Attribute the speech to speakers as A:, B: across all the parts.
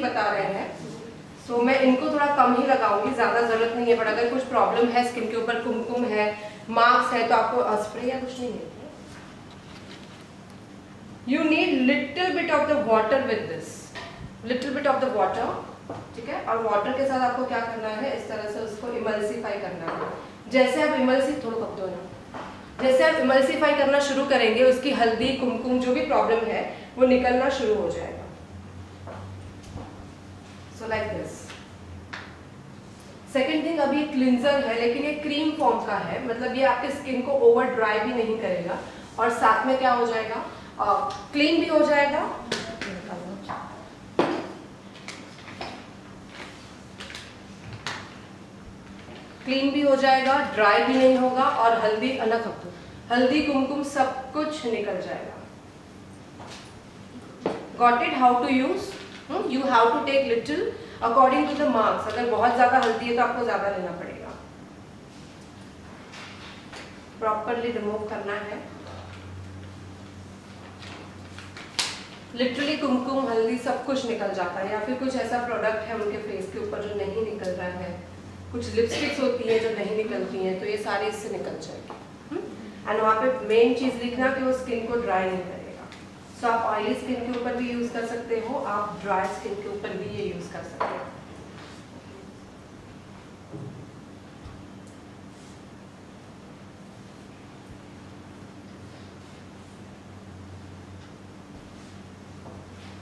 A: बता रहे हैं, सो मैं इनको थोड़ा कम ही लगाऊंगी, ज़्यादा ज़रूरत नहीं है। बट अगर कुछ प्रॉब्लम है स्किन के ऊपर, कुमकुम है, मार्क्स है, तो आपको स्प्रे या कुछ नहीं है। You need little bit of the water with this, little bit of the water, ठीक है। और वाटर के साथ आपको क्या करना है, इस तरह से उसको इमल्सिफाई करना है। जैसे आप जैसे आप इमल्सिफाई करना शुरू करेंगे, उसकी हल्दी, कुमकुम, जो भी प्रॉब्लम है वो निकलना शुरू हो जाएगा। So like this. Second thing, अभी क्लिंजर है लेकिन ये क्रीम फॉर्म का है, मतलब ये आपके स्किन को ओवर ड्राई भी नहीं करेगा और साथ में क्या हो जाएगा, क्लीन भी हो जाएगा। क्लीन भी हो जाएगा, ड्राई भी नहीं होगा और हल्दी कुमकुम सब कुछ निकल जाएगा। Got it? How to use? You have to take little according to the marks. अगर बहुत ज्यादा हल्दी है तो आपको ज्यादा लेना पड़ेगा। प्रॉपरली रिमूव करना है। लिटरली कुमकुम, हल्दी सब कुछ निकल जाता है। या फिर कुछ ऐसा प्रोडक्ट है उनके फेस के ऊपर जो नहीं निकल रहा है, कुछ लिपस्टिक्स होती है जो नहीं निकलती हैं, तो ये सारे इससे निकल जाएगी। एंड वहाँ पे मेन चीज लिखना कि वो स्किन को ड्राई नहीं करेगा। सो आप ऑयली स्किन के ऊपर भी यूज कर सकते हो, आप ड्राई स्किन के ऊपर भी ये यूज कर सकते हो।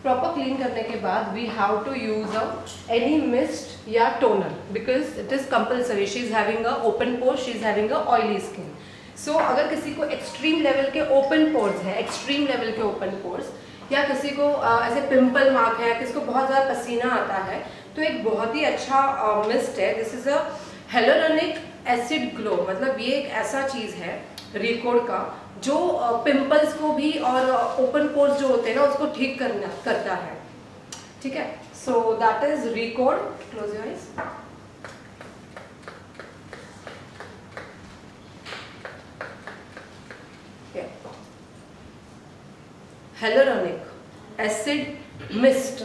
A: प्रॉपर क्लीन करने के बाद we have to use any mist या toner because it is compulsory. She is having a open pores, she is having a oily skin. So अगर किसी को एक्सट्रीम लेवल के ओपन पोर्स है, एक्सट्रीम लेवल के ओपन पोर्स, या किसी को ऐसे पिंपल मार्क है, किसी को बहुत ज़्यादा पसीना आता है, तो एक बहुत ही अच्छा मिस्ट है। This is a hyaluronic acid glow, मतलब ये एक ऐसा चीज़ है रिकॉर्ड का जो पिंपल्स को भी और ओपन पोर्स जो होते हैं ना उसको ठीक करता है, ठीक है। So that is record. Close your eyes. Hyaluronic acid mist.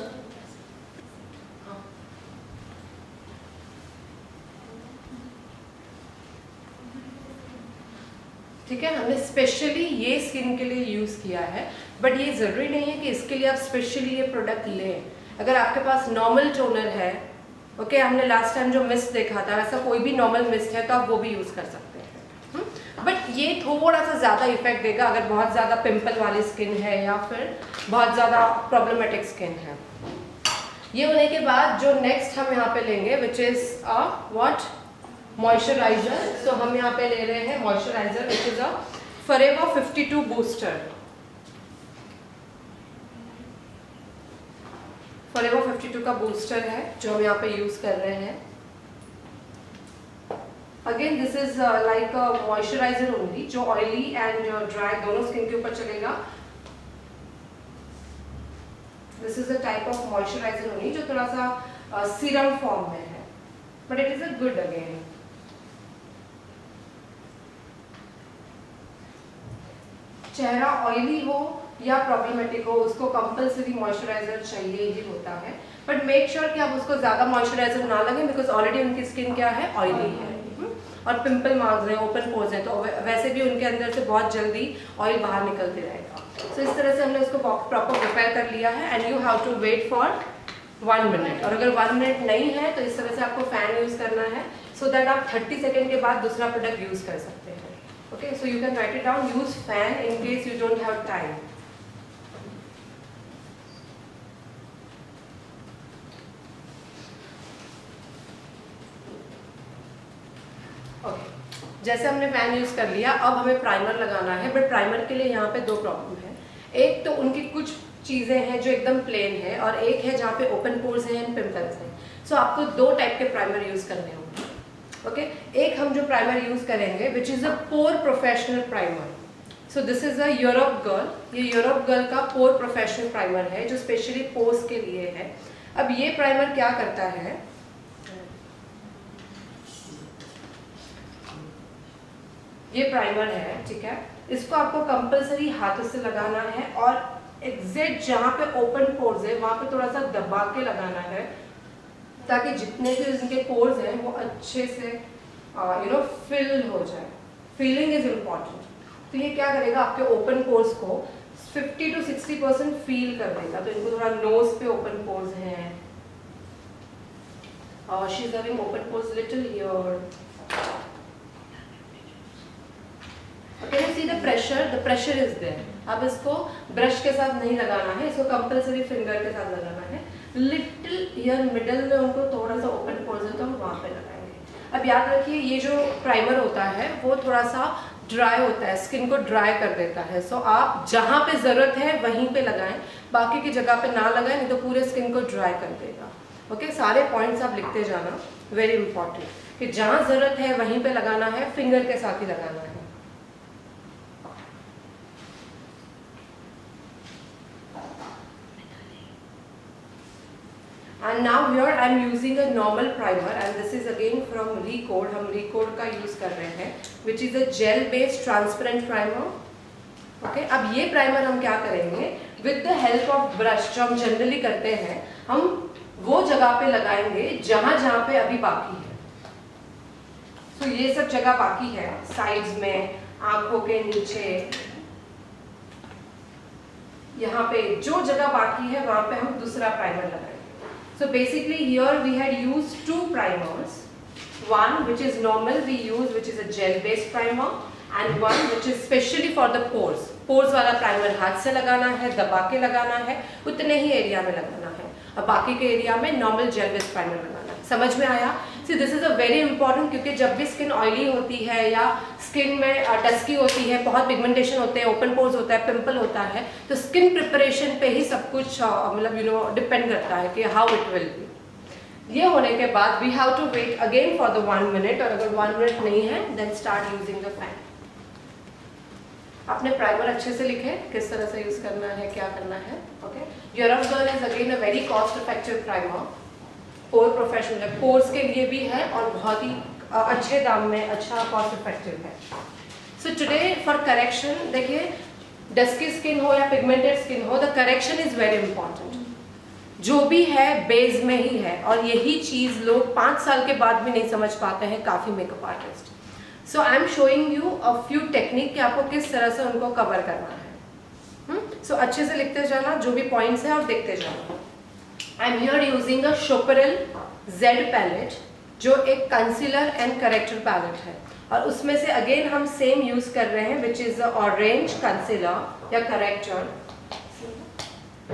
A: ठीक है, हमने स्पेशली ये स्किन के लिए यूज किया है, बट ये जरूरी नहीं है कि इसके लिए आप स्पेशली ये प्रोडक्ट लें। अगर आपके पास नॉर्मल टोनर है, ओके, हमने लास्ट टाइम जो मिस्ट देखा था वैसा कोई भी नॉर्मल मिस्ट है तो आप वो भी यूज कर सकते हैं। बट ये थोड़ा सा ज्यादा इफेक्ट देगा अगर बहुत ज्यादा पिंपल वाली स्किन है या फिर बहुत ज्यादा प्रॉब्लमेटिक स्किन है। ये होने के बाद जो नेक्स्ट हम यहाँ पे लेंगे विच इज व्हाट, मॉइस्चराइजर। सो हम यहाँ पे ले रहे हैं moisturiser which is a forever 52 booster. Forever 52 का बूस्टर है जो हम यहाँ पे यूज कर रहे हैं। Again this is like a moisturiser only जो ऑयली एंड ड्राई दोनों स्किन के ऊपर चलेगा। This is a type of moisturiser only जो थोड़ा सा सीरम फॉर्म में है, but it is a good again. चेहरा ऑयली हो या प्रॉब्लमेटिक हो उसको कंपल्सरी मॉइस्चराइजर चाहिए ही होता है, बट मेक श्योर कि आप उसको ज्यादा मॉइस्चराइजर ना लगे बिकॉज ऑलरेडी उनकी स्किन क्या है, ऑयली है और पिंपल मार्क्स हैं, ओपन पोर्स हैं, तो वैसे भी उनके अंदर से बहुत जल्दी ऑयल बाहर निकलते रहेगा। सो इस तरह से हमने उसको प्रॉपर प्रिपेयर कर लिया है and you have to wait for 1 minute. और अगर 1 मिनट नहीं है तो इस तरह से आपको फैन यूज करना है सो दैट आप 30 सेकेंड के बाद दूसरा प्रोडक्ट यूज कर सकते हैं। Okay, so you can write it down, huge fan in case you don't have time. Okay, जैसे हमने फैन यूज कर लिया, अब हमें प्राइमर लगाना है, बट प्राइमर के लिए यहाँ पे 2 प्रॉब्लम है। एक तो उनकी कुछ चीजें हैं जो एकदम प्लेन है और एक है जहाँ पे ओपन पोर्स हैं एंड पिंपल्स हैं। सो आपको 2 टाइप के प्राइमर यूज करने होंगे। ओके, एक हम जो प्राइमर यूज करेंगे which is a pore professional primer. So this is a Europe girl. ये यूरोप गर्ल का पोर प्रोफेशनल प्राइमर है जो स्पेशली पोर्स के लिए है। अब ये प्राइमर क्या करता है, ये प्राइमर है, ठीक है, इसको आपको कंपल्सरी हाथों से लगाना है और एग्जैक्ट जहाँ पे ओपन पोर्स है वहाँ पे थोड़ा सा दबा के लगाना है, ताकि जितने भी इनके पोर्स हैं वो अच्छे से फिल हो जाए। Filling is important. तो ये क्या करेगा, आपके ओपन पोर्स को 50 to 60% फील कर देगा। तो इनको थोड़ा नोज पे ओपन पोर्स हैं, she is having open pores little here. Can you see the pressure? The pressure is there. अब इसको ब्रश के साथ नहीं लगाना है, इसको कंपल्सरी फिंगर के साथ लगाना है। लिटिल हियर मिडल में उनको थोड़ा सा ओपन पोर्स है तो हम वहाँ पे लगाएंगे। अब याद रखिए ये जो प्राइमर होता है वो थोड़ा सा ड्राई होता है, स्किन को ड्राई कर देता है। सो आप जहाँ पे ज़रूरत है वहीं पे लगाएं, बाकी की जगह पे ना लगाएं, नहीं तो पूरे स्किन को ड्राई कर देगा। ओके, सारे पॉइंट्स आप लिखते जाना, वेरी इंपॉर्टेंट, कि जहाँ ज़रूरत है वहीं पे लगाना है, फिंगर के साथ ही लगाना है। And now here I am using a normal primer and this is again from Recode. हम Recode का यूज कर रहे हैं, which is a gel based transparent primer. Okay, अब ये प्राइमर हम क्या करेंगे, with the help of brush जो हम जनरली करते हैं, हम वो जगह पे लगाएंगे जहाँ जहाँ पे अभी बाकी है। तो ये सब जगह बाकी है, साइड्स में, आंखों के नीचे, यहाँ पे जो जगह बाकी है वहाँ पे हम दूसरा प्राइमर लगाएंगे। So basically here we had used two primers, one which is normal we use, which is a gel based primer, and one which is specially for the pores. Pores वाला प्राइमर हाथ से लगाना है, दबा के लगाना है, उतने ही एरिया में लगाना है, और बाकी के एरिया में नॉर्मल जेल बेस्ड प्राइमर लगाना है। समझ में आया? सी this is a very important, क्योंकि जब भी स्किन ऑयली होती है या स्किन में डस्की होती है, बहुत पिगमेंटेशन होते हैं, ओपन पोर्स होता है, पिंपल होता है, तो स्किन प्रिपरेशन पे ही सब कुछ मतलब डिपेंड करता है कि हाउ इट विल बी। ये होने के बाद we have to wait again for the 1 minute, और अगर 1 minute नहीं है then start using the fan. आपने प्राइमर अच्छे से लिखे, किस तरह से यूज करना है, क्या करना है। Okay, Eurogirl is again a very cost effective primer, pore professional है, पोर्स के लिए भी है और बहुत ही अच्छे दाम में, अच्छा कॉस्ट इफेक्टिव है। सो टुडे फॉर करेक्शन, देखिए डस्की स्किन हो या पिगमेंटेड स्किन हो, the correction is very important. जो भी है बेस में ही है, और यही चीज लोग 5 साल के बाद भी नहीं समझ पाते हैं, काफी makeup artist. So I am showing you a few technique कि आपको किस तरह से उनको कवर करना है। सो अच्छे से लिखते जाना जो भी पॉइंट्स हैं और देखते जाना। I am here using a शोपरेल Z पैलेट, जो एक कंसीलर एंड करेक्टर पैलेट है, और उसमें से अगेन हम सेम यूज कर रहे हैं, विच इज ऑरेंज कंसीलर या करेक्टर,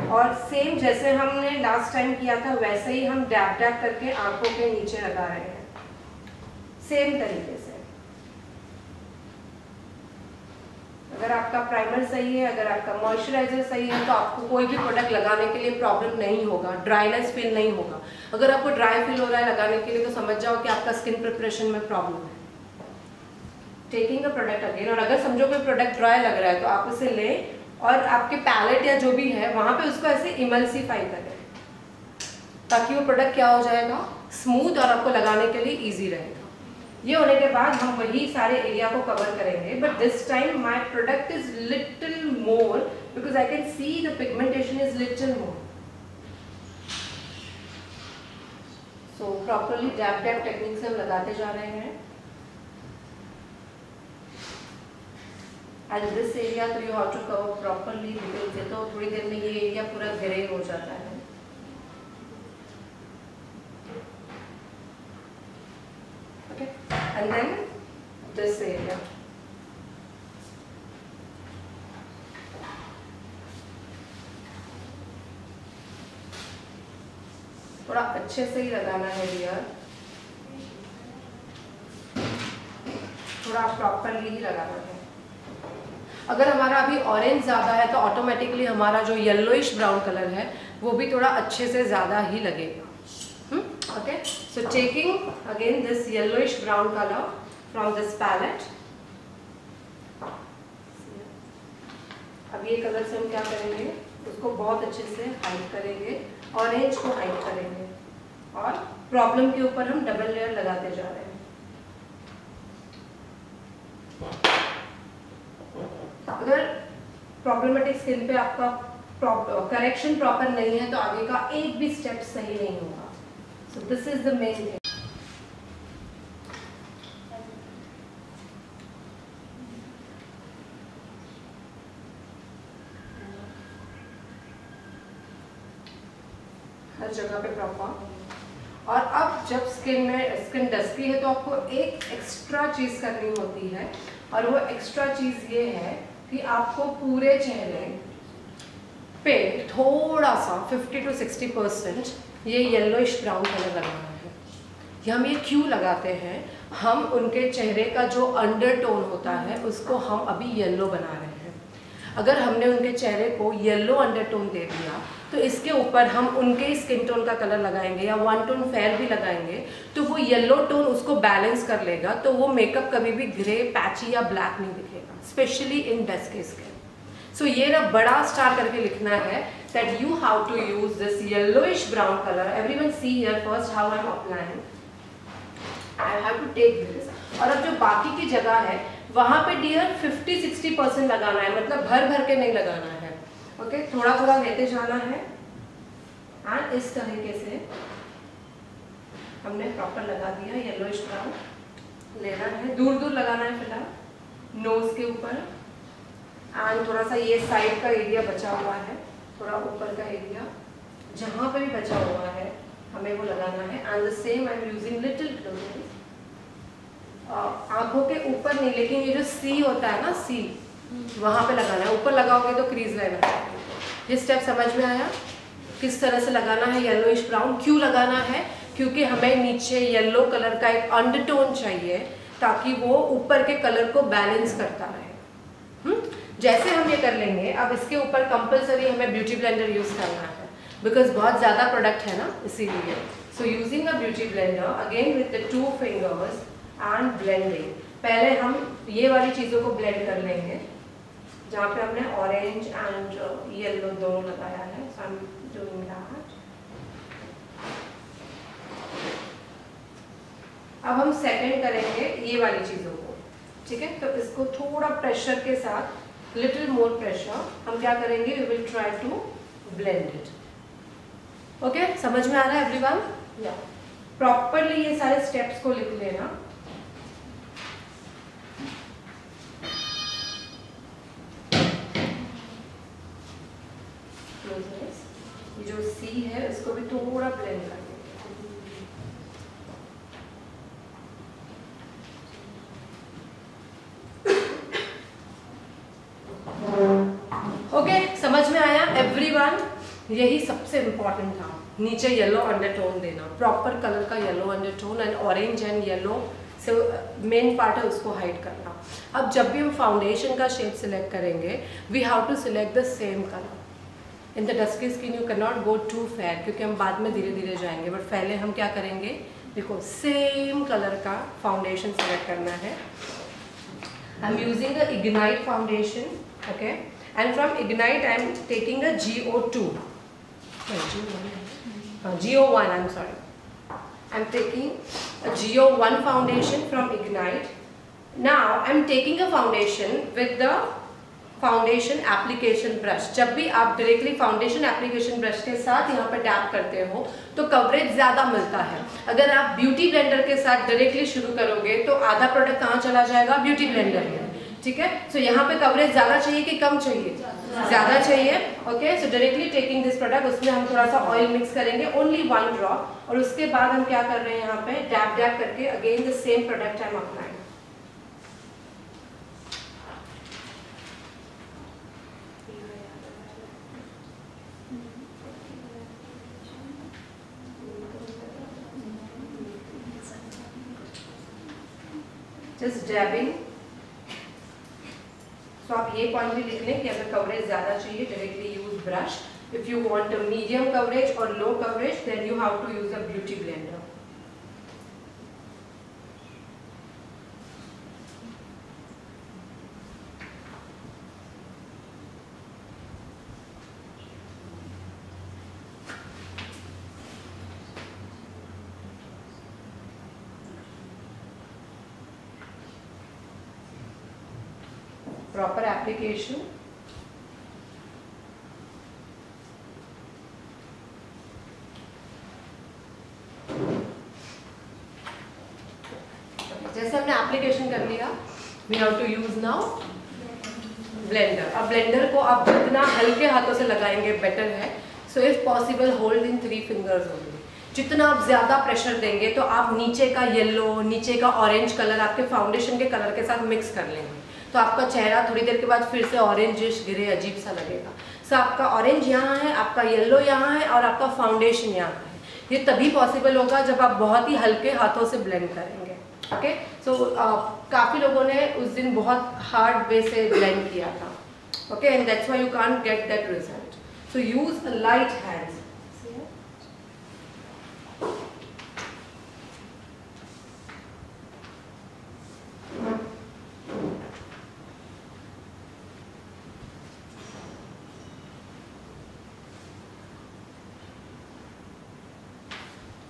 A: और सेम जैसे हमने लास्ट टाइम किया था वैसे ही हम डैब डैब करके आंखों के नीचे लगा रहे हैं, सेम तरीके से। अगर आपका प्राइमर सही है, अगर आपका मॉइस्चराइजर सही है, तो आपको कोई भी प्रोडक्ट लगाने के लिए प्रॉब्लम नहीं होगा, ड्राइनेस फील नहीं होगा। अगर आपको ड्राई फील हो रहा है लगाने के लिए, तो समझ जाओ कि आपका स्किन प्रिपरेशन में प्रॉब्लम है। टेकिंग अ प्रोडक्ट अगेन, और अगर समझो कोई प्रोडक्ट ड्राई लग रहा है तो आप उसे लें और आपके पैलेट या जो भी है वहां पे उसको ऐसे इमल्सिफाई करें, ताकि वो प्रोडक्ट क्या हो जाएगा, स्मूथ, और आपको लगाने के लिए ईजी रहेगा। ये होने के बाद हम वही सारे एरिया को कवर करेंगे, but this time my product is little more, because I can see the pigmentation is little more. So properly dab dab technique से हम लगाते जा रहे हैं। एंड दिस एरिया तो you have to cover properly, because ये तो थोड़ी देर में ये एरिया पूरा ग्रे हो जाता है। Okay, and then this area. थोड़ा अच्छे से ही लगाना है डियर, थोड़ा प्रॉपरली ही लगाना है। अगर हमारा अभी ऑरेंज ज़्यादा है तो ऑटोमेटिकली हमारा जो येलोइश ब्राउन कलर है वो भी थोड़ा अच्छे से ज़्यादा ही लगेगा। Okay, so taking again this yellowish brown color from this palette, अब ये कलर से हम क्या करेंगे, उसको बहुत अच्छे से हाइड करेंगे, ऑरेंज को हाइड करेंगे, और प्रॉब्लम के ऊपर हम डबल लेयर लगाते जा रहे हैं। अगर प्रॉब्लमेटिक स्किन पे आपका करेक्शन प्रॉपर नहीं है तो आगे का एक भी स्टेप सही नहीं होगा. So this is the main thing. हर जगह पे प्रॉपर. और अब जब स्किन डस्की है तो आपको एक एक्स्ट्रा चीज़ करनी होती है, और वो एक्स्ट्रा चीज़ ये है कि आपको पूरे चेहरे पे थोड़ा सा 50 to 60% ये येलोइश ब्राउन कलर लगाना है. ये हम ये क्यों लगाते हैं? हम उनके चेहरे का जो अंडरटोन होता है उसको हम अभी येलो बना रहे हैं. अगर हमने उनके चेहरे को येलो अंडरटोन दे दिया तो इसके ऊपर हम उनके स्किन टोन का कलर लगाएंगे या वन टोन फेयर भी लगाएंगे तो वो येलो टोन उसको बैलेंस कर लेगा, तो वो मेकअप कभी भी ग्रे, पैची या ब्लैक नहीं दिखेगा, स्पेशली इन डस्की स्किन. सो ये ना बड़ा स्टार करके लिखना है that you have to use this yellowish brown color. Everyone see here first how I am applying. I have to take this. और अब जो बाकी की जगह है वहाँ पे डियर 50-60% लगाना है, मतलब भर भर के नहीं लगाना है. ओके, थोड़ा थोड़ा लेते जाना है. एंड इस तरीके से हमने प्रॉपर लगा दिया. येलोइश ब्राउन लेना है, दूर दूर लगाना है फिलहाल, नोज के ऊपर. एंड थोड़ा सा ये साइड का एरिया बचा हुआ है, थोड़ा ऊपर का एरिया जहाँ पे भी बचा हुआ है हमें वो लगाना है. And the same I am using little close. आंखों के ऊपर नहीं, लेकिन ये जो सी होता है ना, सी वहाँ पे लगाना है. ऊपर लगाओगे तो क्रीज रहेगा. ये स्टेप समझ में आया किस तरह से लगाना है येलोइश ब्राउन? क्यों लगाना है? क्योंकि हमें नीचे येलो कलर का एक अंडरटोन चाहिए ताकि वो ऊपर के कलर को बैलेंस करता रहे. जैसे हम ये कर लेंगे, अब इसके ऊपर कंपलसरी हमें ब्यूटी ब्लेंडर यूज करना है बिकॉज बहुत ज़्यादा प्रोडक्ट है ना, इसीलिए. So using a beauty blender again with the 2 fingers and blending. पहले हम ये वाली चीज़ों को ब्लेंड कर लेंगे जहाँ पे हमने ऑरेंज एंड येलो दोनों लगाया है. सो आई एम डूइंग दैट. अब हम सेकंड करेंगे ये वाली चीज़ों को. ठीक है, तो इसको थोड़ा प्रेशर के साथ, लिटिल मोर प्रेशर, हम क्या करेंगे, we will try to blend it. Okay, समझ में आ रहा है एवरीवन? या प्रॉपरली ये सारे स्टेप्स को लिख लेना. ये जो सी है इसको भी थोड़ा ब्लेंड कर देंगे. ओके, समझ में आया एवरीवन? यही सबसे इम्पोर्टेंट था, नीचे येलो अंडरटोन देना, प्रॉपर कलर का yellow undertone, and orange and yellow से मेन पार्ट है उसको हाइड करना. अब जब भी हम फाउंडेशन का शेड सिलेक्ट करेंगे we have to select the same colour. In the dusky skin you can not go too fair, क्योंकि हम बाद में धीरे धीरे जाएंगे. बट पहले हम क्या करेंगे, देखो सेम कलर का फाउंडेशन सिलेक्ट करना है. I am using the ignite foundation. Okay, and from Ignite I am taking a GO2. GO1, I'm sorry. I'm taking a GO1 foundation from Ignite. Now I'm taking a foundation with the foundation application brush. जब भी आप directly foundation application brush के साथ यहाँ पर tap करते हो तो कवरेज ज़्यादा मिलता है. अगर आप ब्यूटी ब्लेंडर के साथ डायरेक्टली शुरू करोगे तो आधा प्रोडक्ट कहाँ चला जाएगा, ब्यूटी ब्लेंडर में. ठीक है, सो यहाँ पे कवरेज ज़्यादा चाहिए कि कम चाहिए? ज़्यादा चाहिए. Okay, so directly taking this product, उसमें हम थोड़ा सा ऑयल मिक्स करेंगे, ओनली 1 ड्रॉप. और उसके बाद हम क्या कर रहे हैं, यहाँ पे डैप डैप करके again the same product I am applying. Just डैबिंग. तो आप ये पॉइंट भी लिख लें कि अगर कवरेज ज़्यादा चाहिए directly use brush. If you want a medium coverage और low coverage then you have to use a beauty blender. Proper application. जैसे हमने एप्लीकेशन कर लिया, we have to use now blender. अब ब्लेंडर को आप जितना हल्के हाथों से लगाएंगे बेटर है। So if possible hold in 3 fingers only. जितना आप ज़्यादा प्रेशर देंगे तो आप नीचे का येलो, नीचे का ऑरेंज कलर आपके फाउंडेशन के कलर के साथ मिक्स कर लेंगे, तो आपका चेहरा थोड़ी देर के बाद फिर से ऑरेंजिश ग्रे अजीब सा लगेगा। सो आपका ऑरेंज यहाँ है, आपका येलो यहाँ है और आपका फाउंडेशन यहाँ है। ये तभी पॉसिबल होगा जब आप बहुत ही हल्के हाथों से ब्लेंड करेंगे। ओके, सो काफ़ी लोगों ने उस दिन बहुत हार्ड वे से ब्लेंड किया था। Okay, and that's why you can't get that result. So use light hands.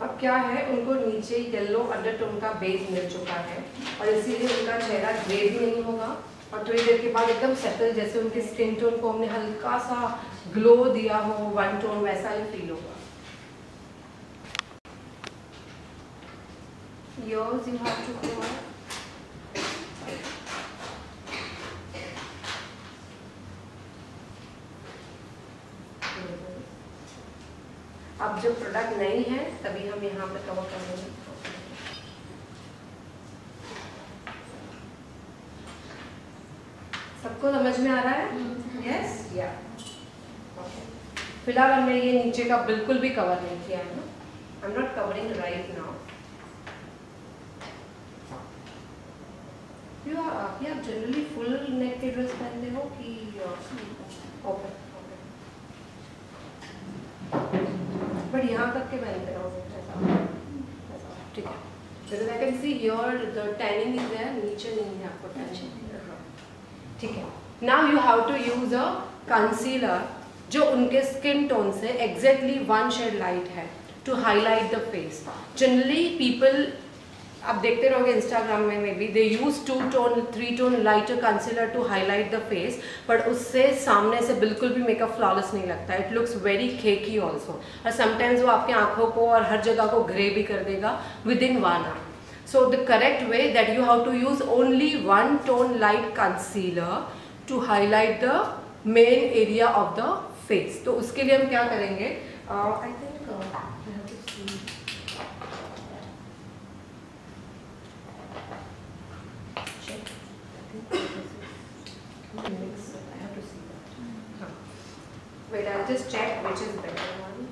A: अब क्या है, उनको नीचे येलो अंडरटोन का बेस मिल चुका है और इसीलिए उनका चेहरा ग्रे भी नहीं होगा और थोड़ी देर के बाद एकदम सेटल, जैसे उनके स्किन टोन को हमने हल्का सा ग्लो दिया हो, 1 टोन, वैसा ही फील होगा। Yours you have to go on. अब जब प्रोडक्ट नहीं है तभी हम यहाँ पे कवर कर लेंगे। सबको समझ में आ रहा है? यस, या फिलहाल हमने ये नीचे का बिल्कुल भी कवर नहीं किया है ना। I am not covering right now. आप जनरली फुल नेक के ड्रेस पहनते हो कि ओपन? बट यहाँ तक के पहनते रहोगे, ठीक है? Because I can see your the tanning is there, नीचे नहीं है आपको टैनिंग, ठीक है? Now you have to use a concealer जो उनके स्किन टोन से एग्जैक्टली 1 शेड लाइट है to highlight the face. Generally people, आप देखते रहोगे इंस्टाग्राम में, may be they use 2 tone 3 tone lighter concealer to highlight the face, but उससे सामने से बिल्कुल भी मेकअप फ्लॉलेस नहीं लगता। It looks very cakey also, और समटाइम्स वो आपकी आंखों को और हर जगह को ग्रे भी कर देगा with in 1 hour. So the correct way that you have to use only 1 tone light concealer to highlight the main area of the face. तो उसके लिए हम क्या करेंगे, I think wait, I'll just check which is better one.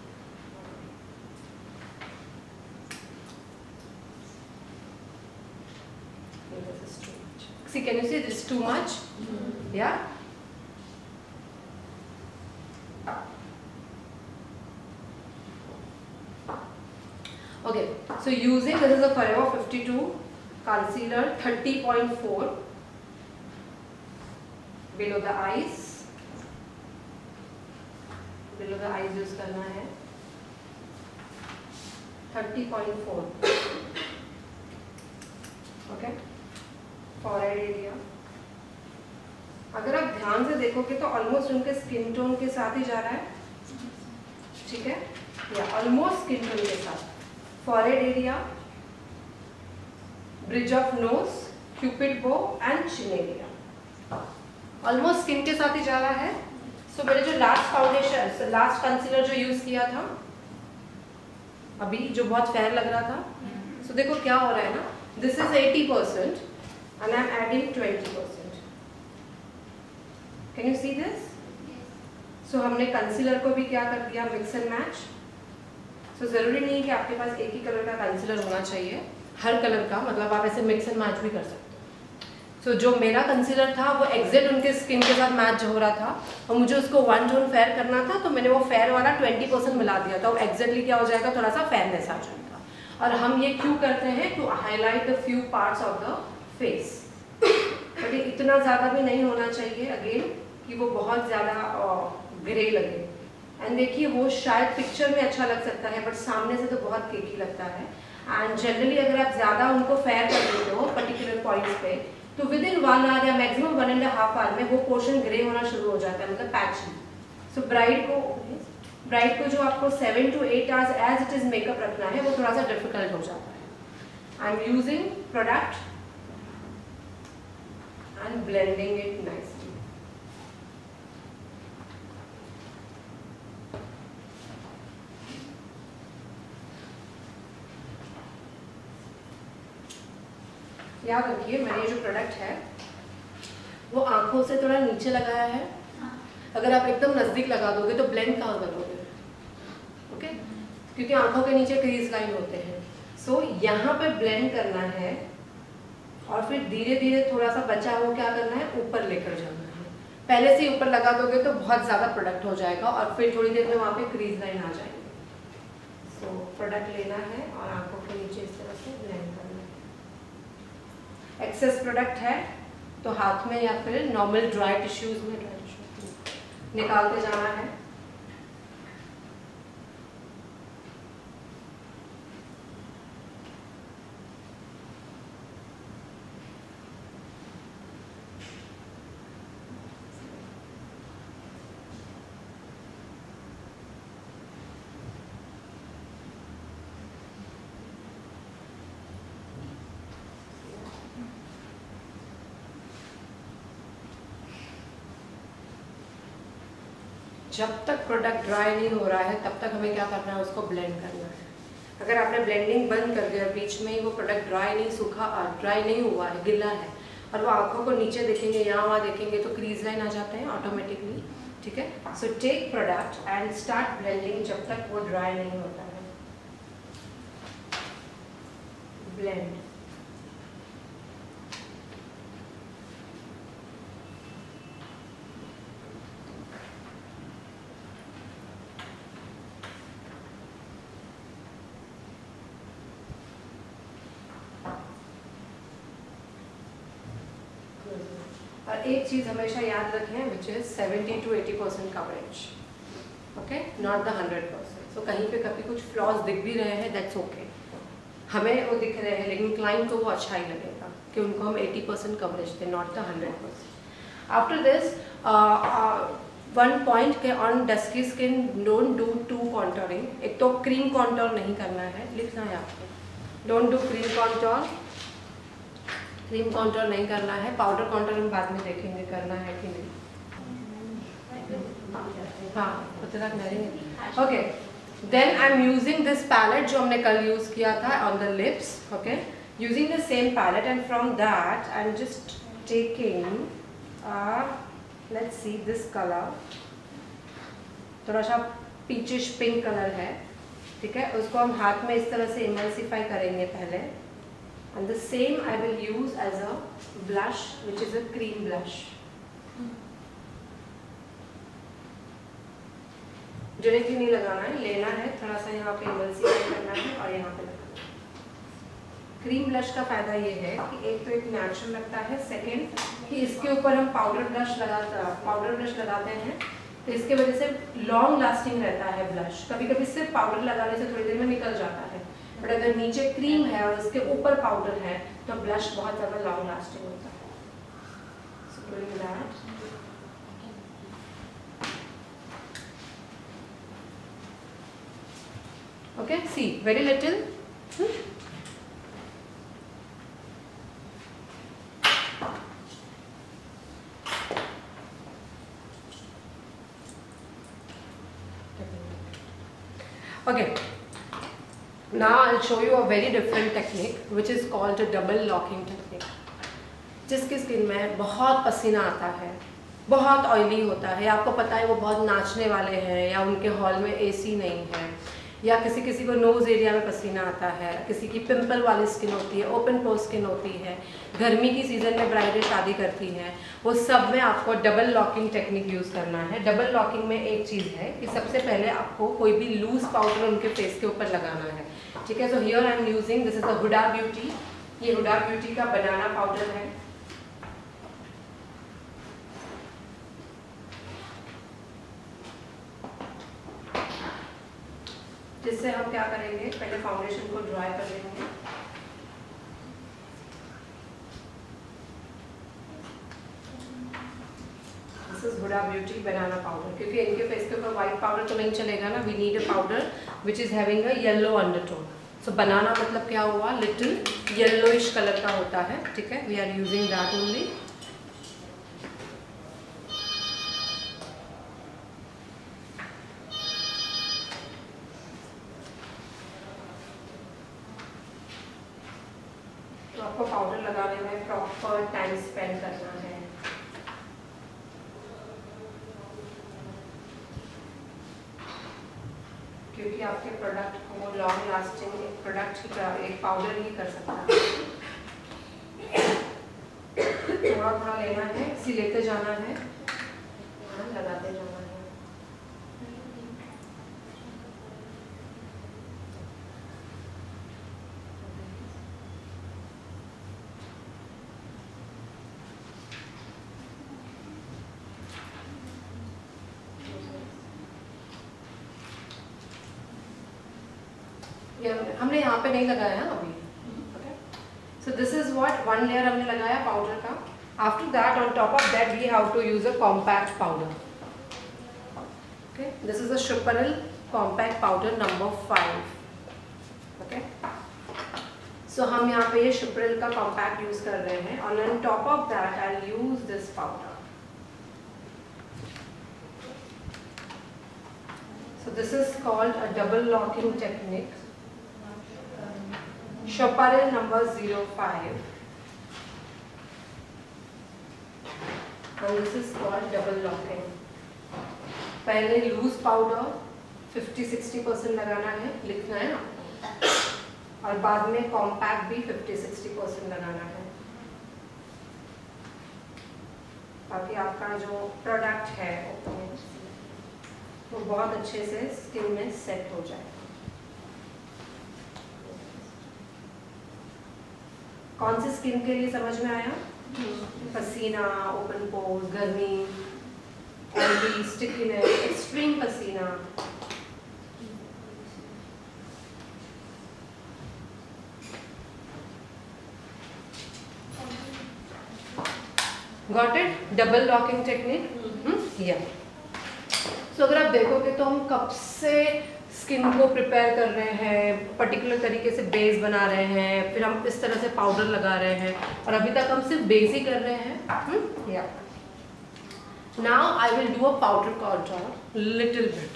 A: Okay, this is too much. See, can you see this is too much? Yeah? Okay, so using this is a Forever 52 concealer 30.4 below the eyes use करना है 30.4। Okay, forehead area अगर आप ध्यान से देखोगे तो almost उनके skin tone के साथ ही जा रहा है, ठीक है? या ऑलमोस्ट स्किन टोन के साथ। Forehead area, bridge of nose, Cupid bow and chin area almost skin के साथ ही जा रहा है। सो मैंने जो लास्ट कंसीलर जो यूज किया था अभी, जो बहुत फेयर लग रहा था, सो देखो क्या हो रहा है ना, this is 80% and I am adding 20%। Can you see this? So हमने कंसीलर को भी क्या कर दिया, मिक्स एंड मैच। सो जरूरी नहीं है कि आपके पास एक ही कलर का कंसीलर होना चाहिए, हर कलर का, मतलब आप ऐसे मिक्स एंड मैच भी कर सकते हो। तो जो मेरा कंसीलर था वो एग्जैक्ट उनके स्किन के साथ मैच हो रहा था और मुझे उसको 1 टोन फेयर करना था, तो मैंने वो फेयर वाला 20% मिला दिया था। वो एग्जैक्टली क्या हो जाएगा, थोड़ा सा फेयरनेस आ जाएगा। और हम ये क्यों करते हैं, to highlight the few parts of the face. But ये इतना ज़्यादा भी नहीं होना चाहिए अगेन कि वो बहुत ज़्यादा ग्रे लगे। एंड देखिए वो शायद पिक्चर में अच्छा लग सकता है बट सामने से तो बहुत केकी लगता है। एंड जनरली अगर आप ज़्यादा उनको फेयर कर देते हो पर्टिकुलर पॉइंट्स पे, तो विद इन 1 आवर या मैक्सिमम 1.5 आवर में वो पोर्शन ग्रे होना शुरू हो जाता है, मतलब पैची। सो ब्राइड को जो आपको 7 to 8 hours as it is makeup रखना है वो थोड़ा सा डिफिकल्ट हो जाता है। I am using product and blending it nicely. याद रखिए मैंने जो प्रोडक्ट है वो आंखों से थोड़ा नीचे लगाया है। अगर आप एकदम नज़दीक लगा दोगे तो ब्लेंड कहाँ करोगे, ओके? क्योंकि आंखों के नीचे क्रीज लाइन होते हैं। सो यहाँ पे ब्लेंड करना है और फिर धीरे धीरे थोड़ा सा बचा हुआ क्या करना है, ऊपर लेकर जाना है। पहले से ऊपर लगा दोगे तो बहुत ज़्यादा प्रोडक्ट हो जाएगा और फिर थोड़ी देर में वहाँ पे क्रीज लाइन आ जाएगी। सो प्रोडक्ट लेना है और आंखों के नीचे इस तरह से ब्लेंड करना है। एक्सेस प्रोडक्ट है तो हाथ में या फिर नॉर्मल ड्राई टिश्यूज में निकालते जाना है। जब तक प्रोडक्ट ड्राई नहीं हो रहा है तब तक हमें क्या करना है, उसको ब्लेंड करना है। अगर आपने ब्लेंडिंग बंद कर दिया बीच में ही वो प्रोडक्ट ड्राई नहीं हुआ है, गिला है और वो आंखों को नीचे देखेंगे यहाँ वहाँ देखेंगे तो क्रीज लाइन आ जाते हैं ऑटोमेटिकली, ठीक है? So tech product and start blending जब तक वो ड्राई नहीं होता है। ब्लेंड। और एक चीज़ हमेशा याद रखें which is 70 to 80% coverage, okay, not the 100%। सो कहीं पे कभी कुछ फ्लॉज दिख भी रहे हैं दैट्स ओके, हमें वो दिख रहे हैं लेकिन क्लाइंट को वो अच्छा ही लगेगा कि उनको हम 80% कवरेज थे, not the 100%। After this one point के on dusky skin don't do to contouring. एक तो क्रीम कॉन्टोर नहीं करना है, लिखना है आपको, don't do cream contour. Cream contour नहीं करना है, पाउडर कॉन्टोर हम बाद में देखेंगे करना है कि नहीं। हाँ okay, then I am using this palette जो हमने कल यूज किया था on the lips, okay, using the same palette and from that I am just taking let's see this colour, थोड़ा सा पीचिश पिंक कलर है, ठीक है? उसको हम हाथ में इस तरह से इमल्सिफाई करेंगे पहले। And the same I will use as a blush, which is a cream blush. Directly नहीं लगाना है, लेना है थोड़ा सा यहाँ पे इमल्सिफाई करना है और यहाँ पे लगाना है। क्रीम ब्लश का फायदा ये है कि एक तो एक नेचुरल लगता है, सेकंड कि इसके ऊपर हम पाउडर ब्लश लगाते हैं तो इसके वजह से लॉन्ग लास्टिंग रहता है ब्लश। कभी कभी सिर्फ पाउडर लगाने से थोड़ी देर में निकल जाता है, बट अगर नीचे क्रीम है और इसके ऊपर पाउडर है तो ब्लश बहुत ज़्यादा लॉन्ग लास्टिंग होता है। So doing that. Okay, see, very little. Okay. Now I'll show you a very different technique which is called a double locking technique. जिसकी स्किन में बहुत पसीना आता है, बहुत ऑयली होता है, आपको पता है वो बहुत नाचने वाले हैं या उनके हॉल में एसी नहीं है, या किसी किसी को नोज़ एरिया में पसीना आता है, किसी की पिंपल वाली स्किन होती है, ओपन पोर स्किन होती है, गर्मी की सीज़न में ब्राइडें शादी करती हैं, वो सब में आपको डबल लॉकिंग टेक्निक यूज़ करना है। डबल लॉकिंग में एक चीज़ है कि सबसे पहले आपको कोई भी लूज़ पाउडर उनके फेस के ऊपर लगाना है, ठीक है? So here I am using this is the Huda Beauty, ये हुडा ब्यूटी का बनाना पाउडर है। जिससे हम क्या करेंगे, पहले फाउंडेशन को ड्राई कर लेंगे। This is Huda Beauty banana powder, क्योंकि इनके फेस के ऊपर व्हाइट पाउडर तो नहीं चलेगा ना, we need a powder which is having a yellow undertone. So banana मतलब क्या हुआ, लिटिल येलोइश कलर का होता है, ठीक है? We are using that only. आपको पाउडर लगाने में प्रॉपर टाइम स्पेंड करना है। क्योंकि आपके प्रोडक्ट को लॉन्ग लास्टिंग एक प्रोडक्ट ही एक पाउडर ही कर सकता है। थोड़ा थोड़ा लेना है, इसी लेते जाना है, लगाते जाना है। हमने यहाँ पे नहीं लगाया अभी। So this is what one layer हमने लगाया पाउडर का। After that on top of that we have to use a compact powder. Okay, this is a शुपरल compact powder number 5। Okay, so हम यहाँ पे ये शुपरल का कॉम्पैक्ट यूज कर रहे हैं और on top of that I will use this powder. So this is called a double locking technique. Chaparral number 05. And this is called double locking. पहले लूज पाउडर 50-60% लगाना है, लिखना है आपको, और बाद में कॉम्पैक्ट भी 50-60% लगाना है, ताकि आपका जो प्रोडक्ट है वो बहुत अच्छे से स्किन में सेट हो जाए। कौन सी स्किन के लिए समझ में आया? पसीना, ओपन पोर्स, गर्मी, ऑयली, स्टिकीनेस, एक्सट्रीम पसीना। Got it? Double locking technique. या सो अगर आप देखोगे तो हम कब से स्किन को प्रिपेयर कर रहे हैं, पर्टिकुलर तरीके से बेस बना रहे हैं, फिर हम इस तरह से पाउडर लगा रहे हैं, और अभी तक हम सिर्फ बेस ही कर रहे हैं। या now I will do a powder contour little bit.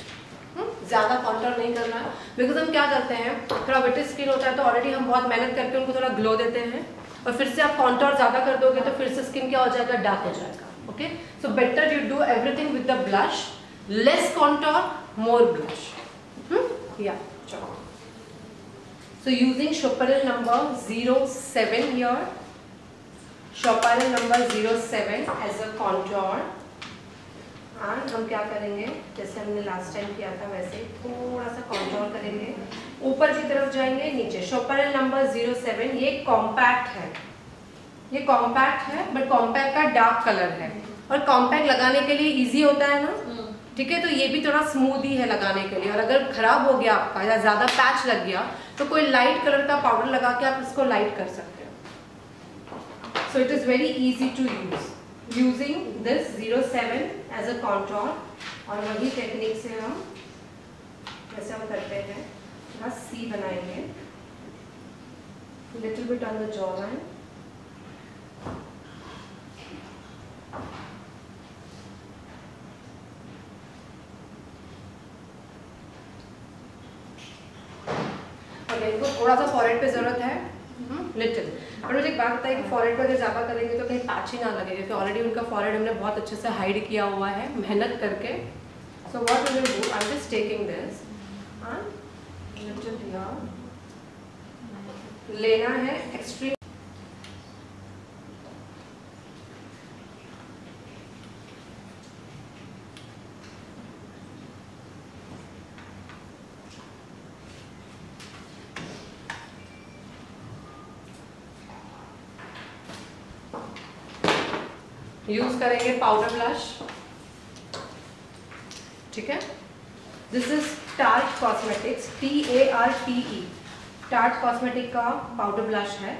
A: ज़्यादा कॉन्टोर नहीं करना है, बिकॉज हम क्या करते हैं, थोड़ा विटी स्किन होता है तो ऑलरेडी हम बहुत मेहनत करके उनको थोड़ा ग्लो देते हैं, और फिर से आप कॉन्टोर ज़्यादा कर दोगे तो फिर से स्किन क्या हो जाएगा, डार्क हो जाएगा। Okay, so better you do everything with the blush, less contour, more blush. Yeah, sure. So using Chaparral number 07 here, Chaparral number 07 as a contour, and हम क्या करेंगे, जैसे हमने लास्ट टाइम किया था वैसे थोड़ा सा contour करेंगे, ऊपर की तरफ जाएंगे, नीचे। Chaparral number 07 ये कॉम्पैक्ट है, ये कॉम्पैक्ट है, बट कॉम्पैक्ट का डार्क कलर है, और कॉम्पैक्ट लगाने के लिए इजी होता है ना, ठीक है, तो ये भी थोड़ा स्मूथ ही है लगाने के लिए। और अगर खराब हो गया आपका या ज़्यादा पैच लग गया तो कोई लाइट कलर का पाउडर लगा के आप इसको लाइट कर सकते हो। So it is very easy to use using this 07 as a contour. और वही टेक्निक से हम जैसे हम करते हैं, थोड़ा सी बनाएंगे, little bit on the jaw line, इनको थोड़ा सा फॉरहेड पे जरूरत है, लिटिल। और मुझे एक बात बताइए कि फॉरहेड पे अगर ज़्यादा करेंगे तो कहीं पैच ही ना लगे, क्योंकि ऑलरेडी उनका फॉरहेड हमने बहुत अच्छे से हाइड किया हुआ है मेहनत करके। So what we will do, I am just taking this and little here, लेना है एक्सट्रीम, यूज करेंगे पाउडर ब्लश, ठीक है। This is tarte cosmetics, TARTE, tarte cosmetic का पाउडर ब्लश है।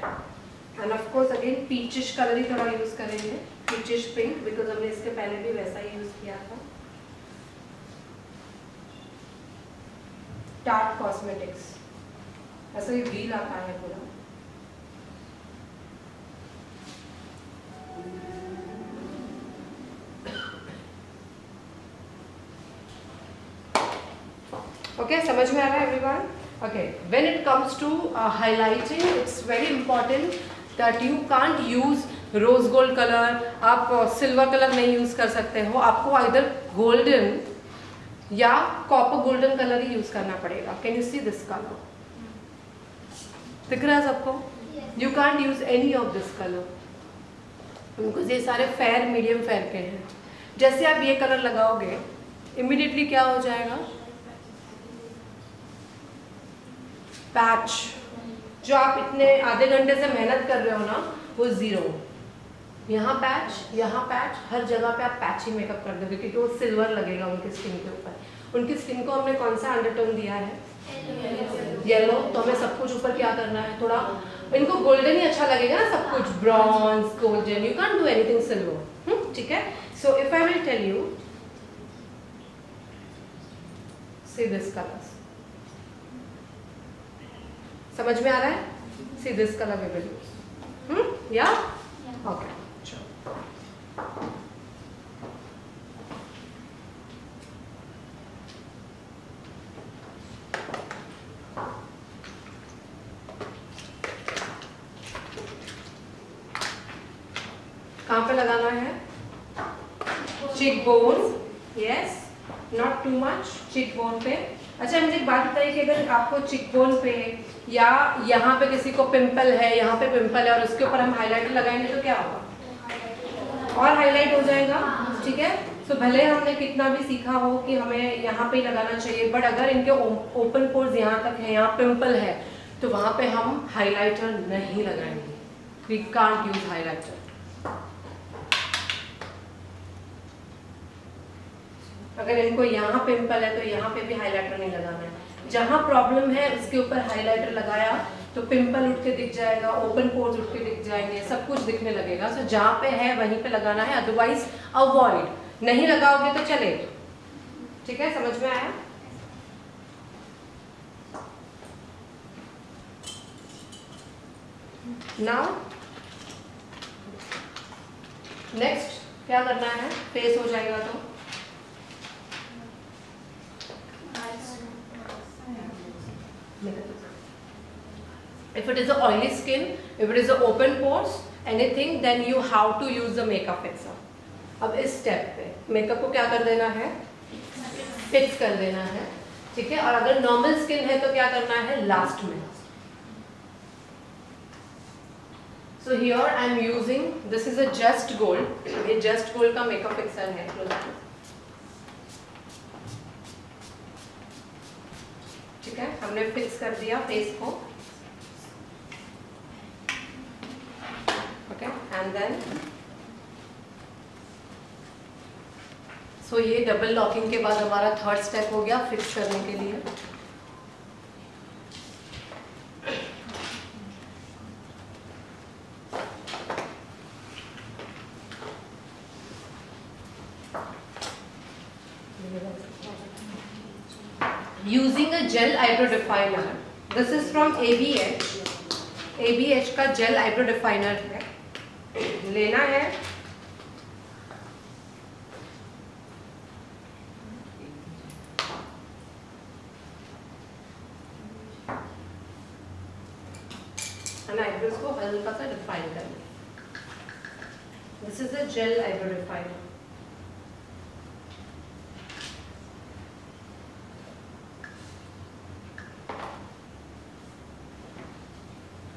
A: And of course again peachish colour ही थोड़ा use करेंगे, पीचिश पिंक, बिकॉज हमने इसके पहले भी वैसा ही यूज किया था। टार्ट कॉस्मेटिक्स ऐसा ही व्हील आता है पूरा। ओके, समझ में आ रहा है everyone? Okay, when it comes to highlighting, it's very important that you can't use rose gold colour, आप सिल्वर कलर नहीं यूज कर सकते हो, आपको आइदर गोल्डन या कॉपर गोल्डन कलर ही यूज करना पड़ेगा। Can you see this colour? दिख रहा है सबको? You can't use any of this colour, because ये सारे फेयर मीडियम फेयर के हैं। जैसे आप ये कलर लगाओगे इमीडिएटली क्या हो जाएगा? पैच, जो आप इतने आधे घंटे से मेहनत कर रहे हो ना, वो जीरो। यहाँ पैच, हर जगह पे आप पैच ही मेकअप कर दोगे क्योंकि वो सिल्वर लगेगा उनकी स्किन के ऊपर। उनकी स्किन को हमने कौन सा अंडरटोन दिया है? येलो। तो हमें सब कुछ ऊपर क्या करना है? थोड़ा इनको गोल्डन ही अच्छा लगेगा ना, सब कुछ bronze golden, you can't do anything silver. ठीक है? So if I will tell you, see this colours, समझ में आ रहा है? See this colour we will use. या ओके, कहाँ पे लगाना है? Cheek bone, yes, not too much cheek bone पे। अच्छा मुझे एक बात बताइए कि अगर आपको चिक बोन पे या यहाँ पे किसी को पिंपल है, यहाँ पे पिंपल है और उसके ऊपर हम हाइलाइटर लगाएंगे तो क्या होगा? और हाईलाइट हो जाएगा। ठीक है? तो भले हमने कितना भी सीखा हो कि हमें यहाँ पे ही लगाना चाहिए, बट अगर इनके ओपन पोर्स यहाँ तक है, यहाँ पिंपल है, तो वहाँ पे हम हाइलाइटर नहीं लगाएंगे। We can't use highlighter. अगर इनको यहाँ पिंपल है तो यहाँ पे भी हाइलाइटर नहीं लगाना है। जहाँ प्रॉब्लम है उसके ऊपर हाइलाइटर लगाया तो पिंपल उठ के दिख जाएगा, ओपन पोर्स उठ के दिख जाएंगे, सब कुछ दिखने लगेगा। सो जहाँ पे है वहीं पे लगाना है, अदरवाइज अवॉइड। नहीं लगाओगे तो चले। ठीक है? समझ में आया? नाउ नेक्स्ट क्या करना है? फेस हो जाएगा तो if it is a oily skin, if it is a open pores, anything, then you have to use the makeup fixer. अब इस स्टेप पे मेकअप को क्या कर देना है? फिक्स कर देना है। ठीक है? और अगर नॉर्मल स्किन है तो क्या करना है? लास्ट में। So here I am using, this is a Just Gold, ये Just Gold का मेकअप फिक्सर है। ठीक है? हमने फिक्स कर दिया फेस को। ओके, एंड देन सो ये डबल लॉकिंग के बाद हमारा थर्ड स्टेप हो गया फिक्स करने के लिए। Using a gel eyebrow definer, this is from ABH. ABH का जेल आईब्रो डिफाइनर है, लेना है। आईब्रोज को हल्का सा डिफाइन करना। This is a gel eyebrow definer.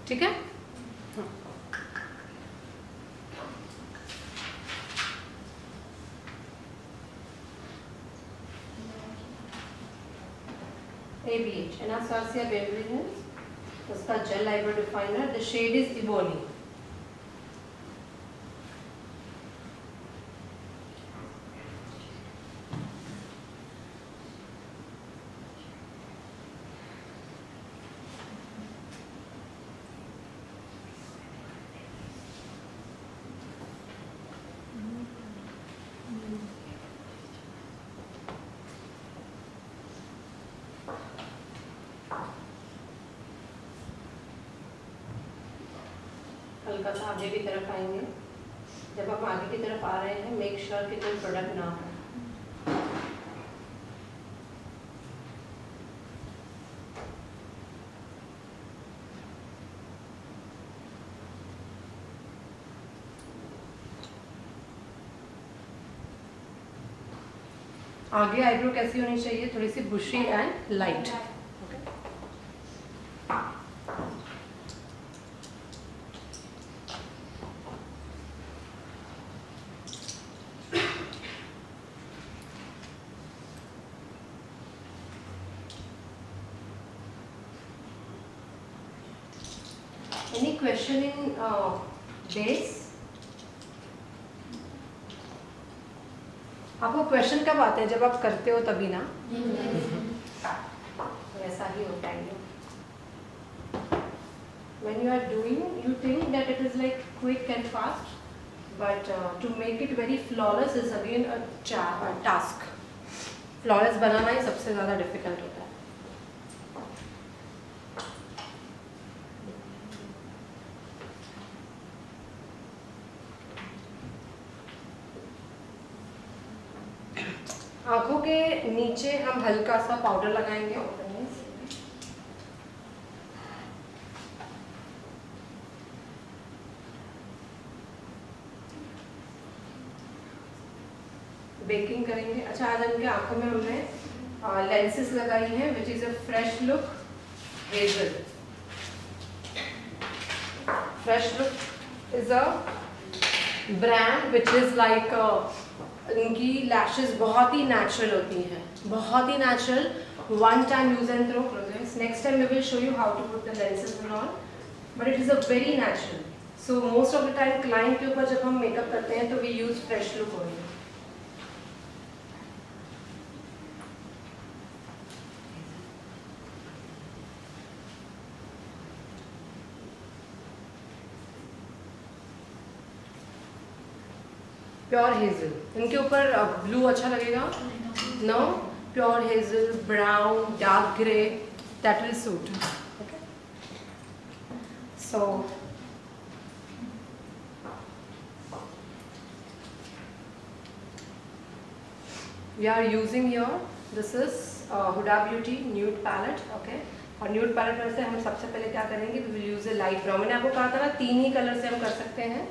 A: ठीक है? ABH, Anastasia Beverly Hills, उसका gel eyebrow definer, the shade is ebony. हल्का सा आगे की तरफ आएंगे। जब हम आगे की तरफ आ रहे हैं, मेक श्योर कि कोई प्रोडक्ट ना हो। आगे आईब्रो कैसी होनी चाहिए, थोड़ी सी bushy and light. Any question in base? आपको क्वेश्चन कब आते हैं, जब आप करते हो तभी ना। ऐसा ही होता है ये। When you are doing, you think that it is like quick and fast, but to make it very flawless is again a task. Flawless बनाना ही सबसे ज़्यादा difficult होता है। आँखों के नीचे हम हल्का सा पाउडर लगाएंगे, बेकिंग करेंगे। अच्छा, आज इनके आँखों में हमने लेंसेज लगाई हैं, which is a fresh look hazel. Fresh look is a brand which is like, इनकी लैशेस बहुत ही नेचुरल होती हैं, बहुत ही natural. One time use and throw projects. Next time we will show you how to put the lenses and all, but it is a very natural. So most of the time client के ऊपर जब हम makeup करते हैं तो we use fresh look oil. Pure hazel, इनके ऊपर blue अच्छा लगेगा? No, pure hazel, brown, dark grey, that will suit. Okay, so we are using here, this is Huda Beauty nude palette. Okay, और nude palette में से हम सबसे पहले क्या करेंगे, we will use a light brown. मैंने आपको कहा था ना 3 ही कलर से हम कर सकते हैं,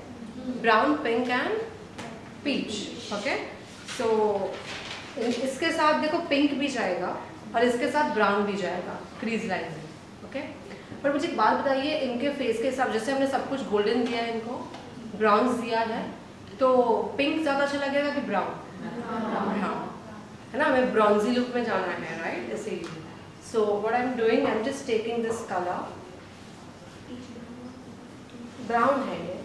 A: brown, pink and peach. Okay, so इसके साथ देखो पिंक भी जाएगा और इसके साथ ब्राउन भी जाएगा क्रीज लाइन में। ओके, पर मुझे एक बात बताइए, इनके फेस के हिसाब, जैसे हमने सब कुछ गोल्डन दिया है, इनको ब्राउन दिया है, तो पिंक ज़्यादा अच्छा लगेगा कि ब्राउन? ब्राउन है ना, हमें ब्राउन्जी लुक में जाना है, राइट? इसीलिए so what I am doing, I am just taking this colour, brown है ये,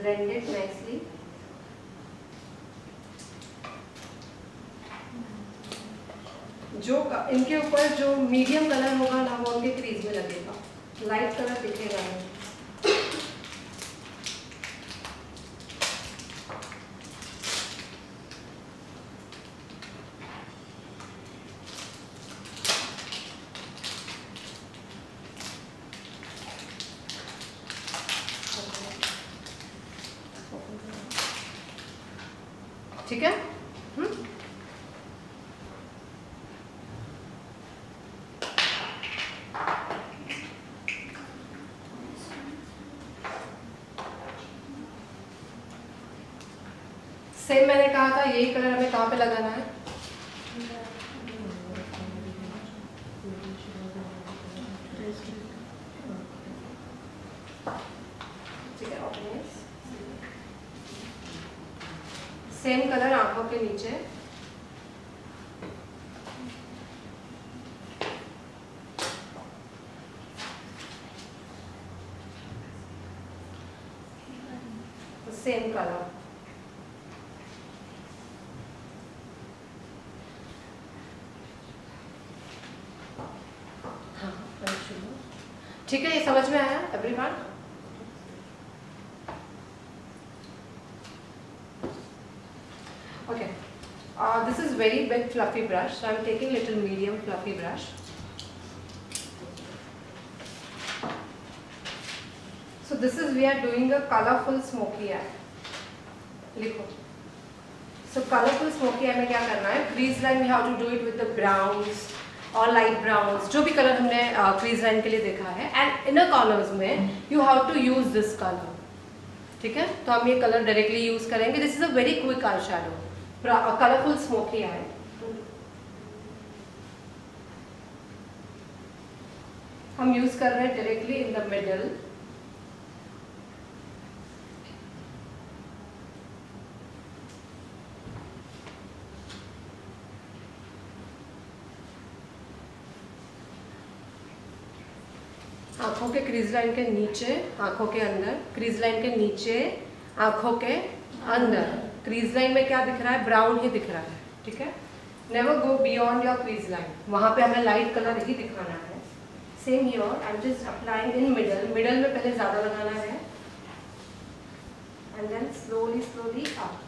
A: blend it nicely. जो इनके ऊपर जो मीडियम कलर होगा ना, वो उनके क्रीज में लगेगा, लाइट कलर दिखेगा नहीं। ठीक है? सेम मैंने कहा था, यही कलर हमें कहाँ पे लगाना है? ठीक है, सेम कलर आंखों के नीचे। सेम कलर, ठीक है? ये समझ में आया everyone? Okay, this is very big fluffy brush, so I'm taking little medium fluffy brush. This is we are doing a colourful smoky eye. लिखो. सो कलरफुल स्मोकी आई में क्या करना है, crease line we have to do it with the browns और light browns, जो भी colour हमने crease line के लिए देखा है. एंड इनर कॉर्नर्स में you have to use this colour. ठीक है, तो हम ये कलर डायरेक्टली यूज करेंगे. This is a very quick eye shadow, colourful smoky eye. हम यूज कर रहे हैं डायरेक्टली इन द मिडल. आंखों के क्रीज लाइन के नीचे, आंखों के अंदर, क्रीज लाइन के नीचे, आंखों के अंदर. क्रीज लाइन में क्या दिख रहा है, ब्राउन ही दिख रहा है. ठीक है, never go beyond your crease line, वहां पे हमें लाइट कलर ही दिखाना है. Same here, I am just applying in middle. Middle में पहले ज्यादा लगाना है and then slowly slowly up.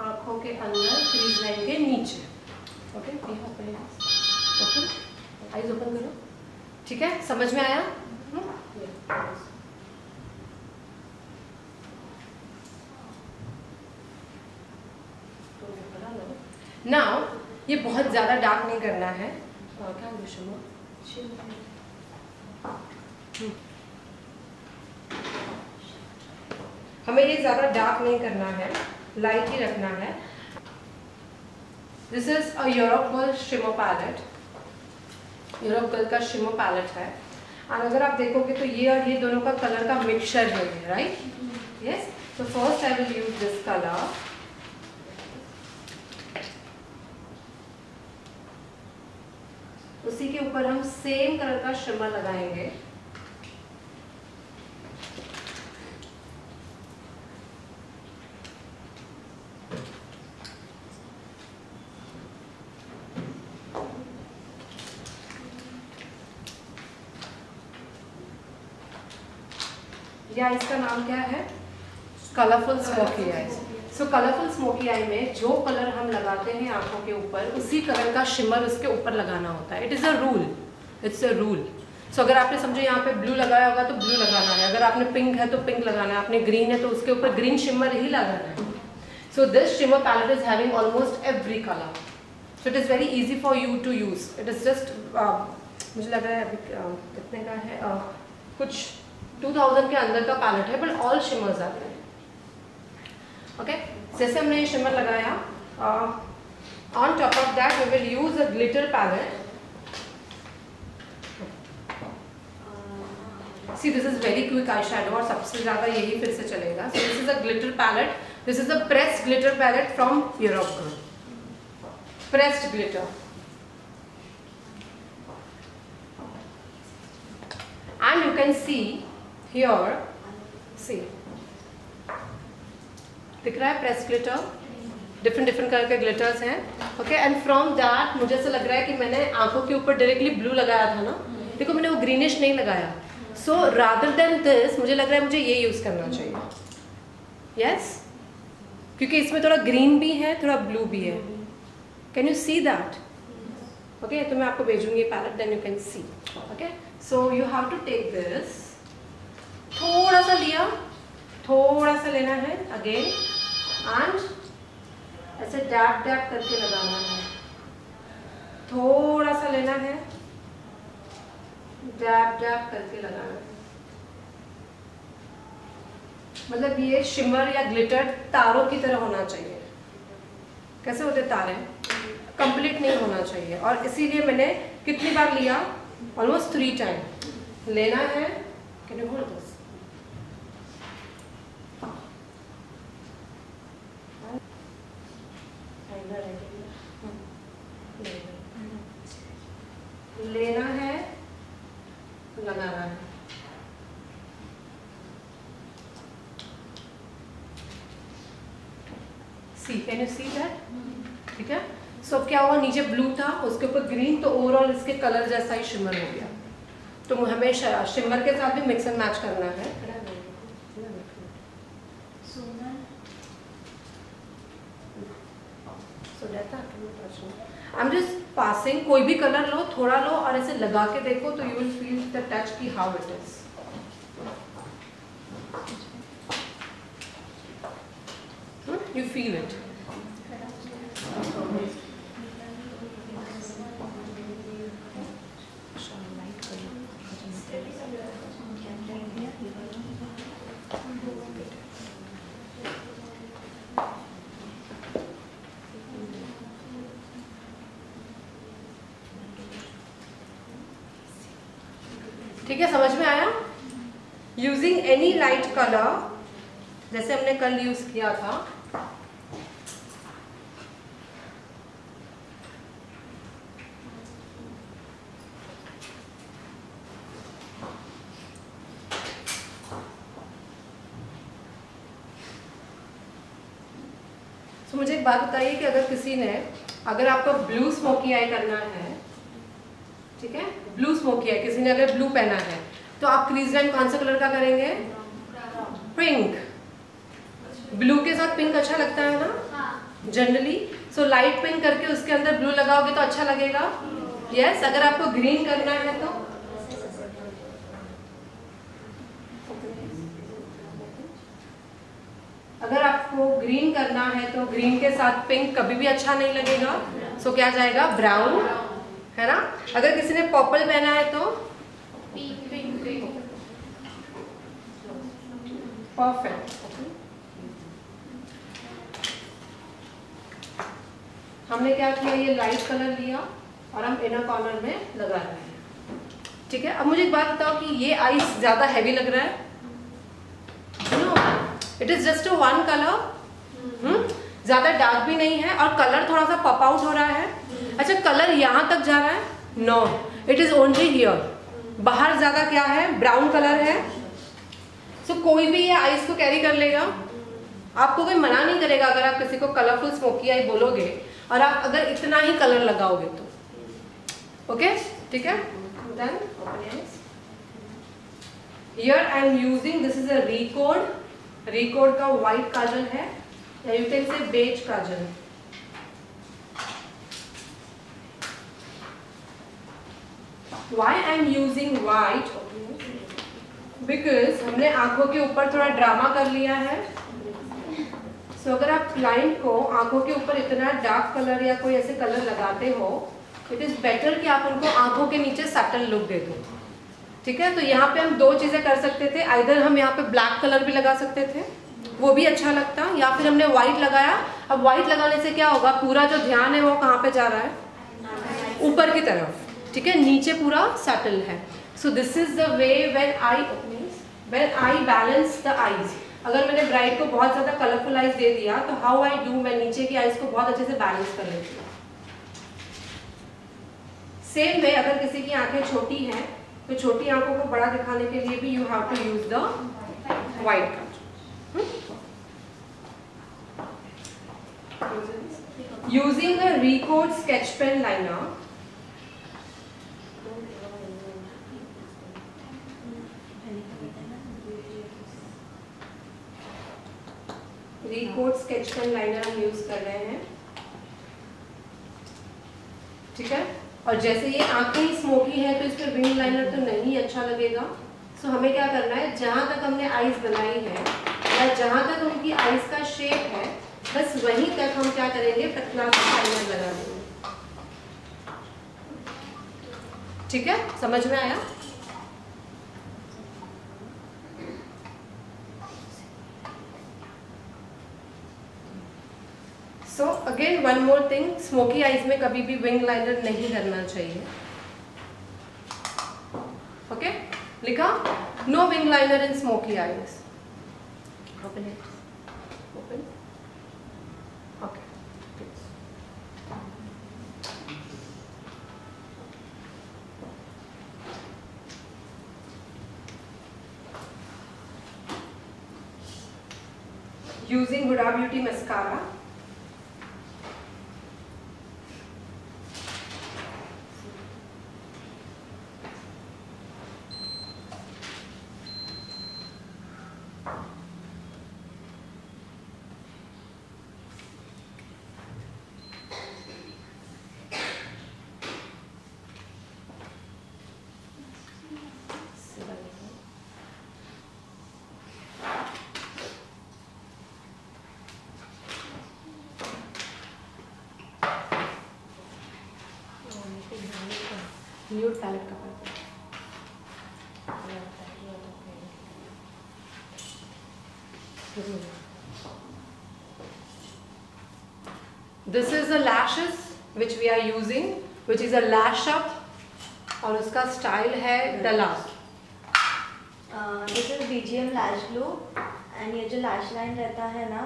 A: आंखों के अंदर, क्रीज लाइन के नीचे. ओके, ओपन, आईज ओपन करो. ठीक है, समझ में आया? नाउ ये बहुत ज्यादा डार्क नहीं करना है. क्या हमें ये ज्यादा डार्क नहीं करना है, लाइट ही रखना है. This is a Europe girl shimmer palette. Europe girl का शिमर पैलेट है. और अगर आप देखोगे तो ये और ये दोनों का कलर का मिक्सचर है, राइट? यस. तो first I will use this colour. उसी के ऊपर हम सेम कलर का शिमर लगाएंगे. या इसका नाम क्या है, कलरफुल स्मोकी आई. सो कलरफुल स्मोकी आई में जो कलर हम लगाते हैं आंखों के ऊपर, उसी कलर का शिमर उसके ऊपर लगाना होता है. It is a rule, it's a rule. So अगर आपने समझो यहाँ पे ब्लू लगाया होगा तो ब्लू लगाना है, अगर आपने पिंक है तो पिंक लगाना है, आपने ग्रीन है तो उसके ऊपर ग्रीन शिमर ही लगाना है. So this shimmer palette is having almost every colour. So it is very easy for you to use. It is just मुझे लग रहा है अभी कितने का है, कुछ 2000 के अंदर का पैलेट है, बट ऑल शिमर्स आते हैं. ओके, जैसे हमने ये शिमर लगाया, on top of that we will use a glitter palette. See this is very quick eye shadow और सबसे ज्यादा यही फिर से चलेगा. So this is a glitter palette. This is a pressed glitter palette from Europe girl. Pressed glitter. And you can see here, see, दिख रहा है प्रेस ग्लिटर. डिफरेंट कलर के ग्लिटर्स हैं. ओके, एंड फ्रॉम दैट मुझे ऐसा लग रहा है कि मैंने आंखों के ऊपर डायरेक्टली ब्लू लगाया था ना. देखो मैंने वो ग्रीनिश नहीं लगाया. सो रादर देन दिस मुझे लग रहा है मुझे ये यूज करना चाहिए. यस, क्योंकि इसमें थोड़ा ग्रीन भी है, थोड़ा ब्लू भी है. Can you see that? Okay, तो मैं आपको भेजूंगी palette, then you can see. Okay, so you have to take this. थोड़ा सा लिया, थोड़ा सा लेना है अगेन, एंड ऐसे डैप डैप करके लगाना है. थोड़ा सा लेना है, डैप डैप करके लगाना है. मतलब ये शिमर या ग्लिटर तारों की तरह होना चाहिए. कैसे होते तारे? कंप्लीट नहीं होना चाहिए. और इसीलिए मैंने कितनी बार लिया, ऑलमोस्ट 3 टाइम लेना है. Can you hold this? लेना है, लगाना है. सी, कैन यू सी दैट? ठीक है. सो क्या हुआ, नीचे ब्लू था, उसके ऊपर ग्रीन, तो ओवरऑल इसके कलर जैसा ही शिमर हो गया. तो हमें शिमर के साथ भी मिक्स एंड मैच करना है। आई एम जस्ट पासिंग, कोई भी कलर लो, थोड़ा लो और ऐसे लगा के देखो तो you will feel the touch की how it is. You feel it. ठीक है, समझ में आया? यूजिंग एनी लाइट कलर, जैसे हमने कल यूज किया था, तो मुझे एक बात बताइए कि अगर किसी ने, अगर आपको ब्लू स्मोकी आई करना है, ठीक है, ब्लू स्मोकी आई, किसी ने अगर ब्लू पहना है तो आप क्रीज लाइन कौन सा कलर का करेंगे? पिंक। ब्लू के साथ पिंक अच्छा लगता है ना जनरली, सो लाइट पिंक करके उसके अंदर ब्लू लगाओगे तो अच्छा लगेगा। यस, अगर आपको ग्रीन करना है तो अगर आपको ग्रीन करना है तो ग्रीन के साथ पिंक कभी भी अच्छा नहीं लगेगा, सो क्या जाएगा? ब्राउन, है ना। अगर किसी ने पर्पल पहना है तो परफेक्ट। हमने क्या किया, ये लाइट कलर लिया और हम इनर कॉर्नर में लगा रहे हैं, ठीक है। अब मुझे एक बात बताओ कि ये आइस ज्यादा हैवी लग रहा है? It is just a one colour, ज्यादा डार्क भी नहीं है और कलर थोड़ा सा पॉप आउट हो रहा है। अच्छा, कलर यहाँ तक जा रहा है? No, it is only here. बाहर ज्यादा क्या है? ब्राउन कलर है। सो कोई भी ये आइस को कैरी कर लेगा, आपको कोई मना नहीं करेगा अगर आप किसी को कलरफुल स्मोकी आई बोलोगे और आप अगर इतना ही कलर लगाओगे तो। ओके, ठीक है। Then here I am using, this is a Recode का व्हाइट काजल है, या you can say beige kajal. Why I am using white? Because हमने आंखों के ऊपर थोड़ा ड्रामा कर लिया है। सो अगर आप क्लाइंट को आंखों के ऊपर इतना डार्क कलर या कोई ऐसे कलर लगाते हो, इट इज बेटर कि आप उनको आंखों के नीचे सटल लुक दे दो, ठीक है। तो यहाँ पे हम दो चीजें कर सकते थे, आइदर हम यहाँ पे ब्लैक कलर भी लगा सकते थे, वो भी अच्छा लगता, या फिर हमने व्हाइट लगाया। अब व्हाइट लगाने से क्या होगा, पूरा जो ध्यान है वो कहाँ पे जा रहा है? ऊपर की तरफ, ठीक है, नीचे पूरा सटल है। So this is the way when I balance the eyes. अगर मैंने ब्राइड को बहुत ज्यादा कलरफुल आईज दे दिया तो हाउ आई डू, मैं नीचे की आईज को बहुत अच्छे से बैलेंस कर लेती हूँ। सेम वे अगर किसी की आंखें छोटी हैं तो छोटी आंखों को बड़ा दिखाने के लिए भी you have to use the white kajal. Using a Recode sketch pen liner, Recode sketch pen liner हम यूज कर रहे हैं, ठीक है। और जैसे ये आंखें स्मोकी है तो इस पर विंग लाइनर तो नहीं अच्छा लगेगा। सो हमें क्या करना है, जहां तक हमने आईज बनाई है या जहां तक उनकी आईज का शेप है, बस वहीं तक हम क्या करेंगे, पतला सा लाइनर लगा देंगे, ठीक है। समझ में आया? So again one more thing, smoky eyes में कभी भी विंग लाइनर नहीं करना चाहिए। ओके, लिखा? No wing liner in smokey eyes. Open it, open, okay. Using Huda beauty mascara, nude palette का this is the lashes which we are using, which is a lash up और उसका style है Dallas.
B: This is BGM lash glue and ये जो lash line रहता है ना,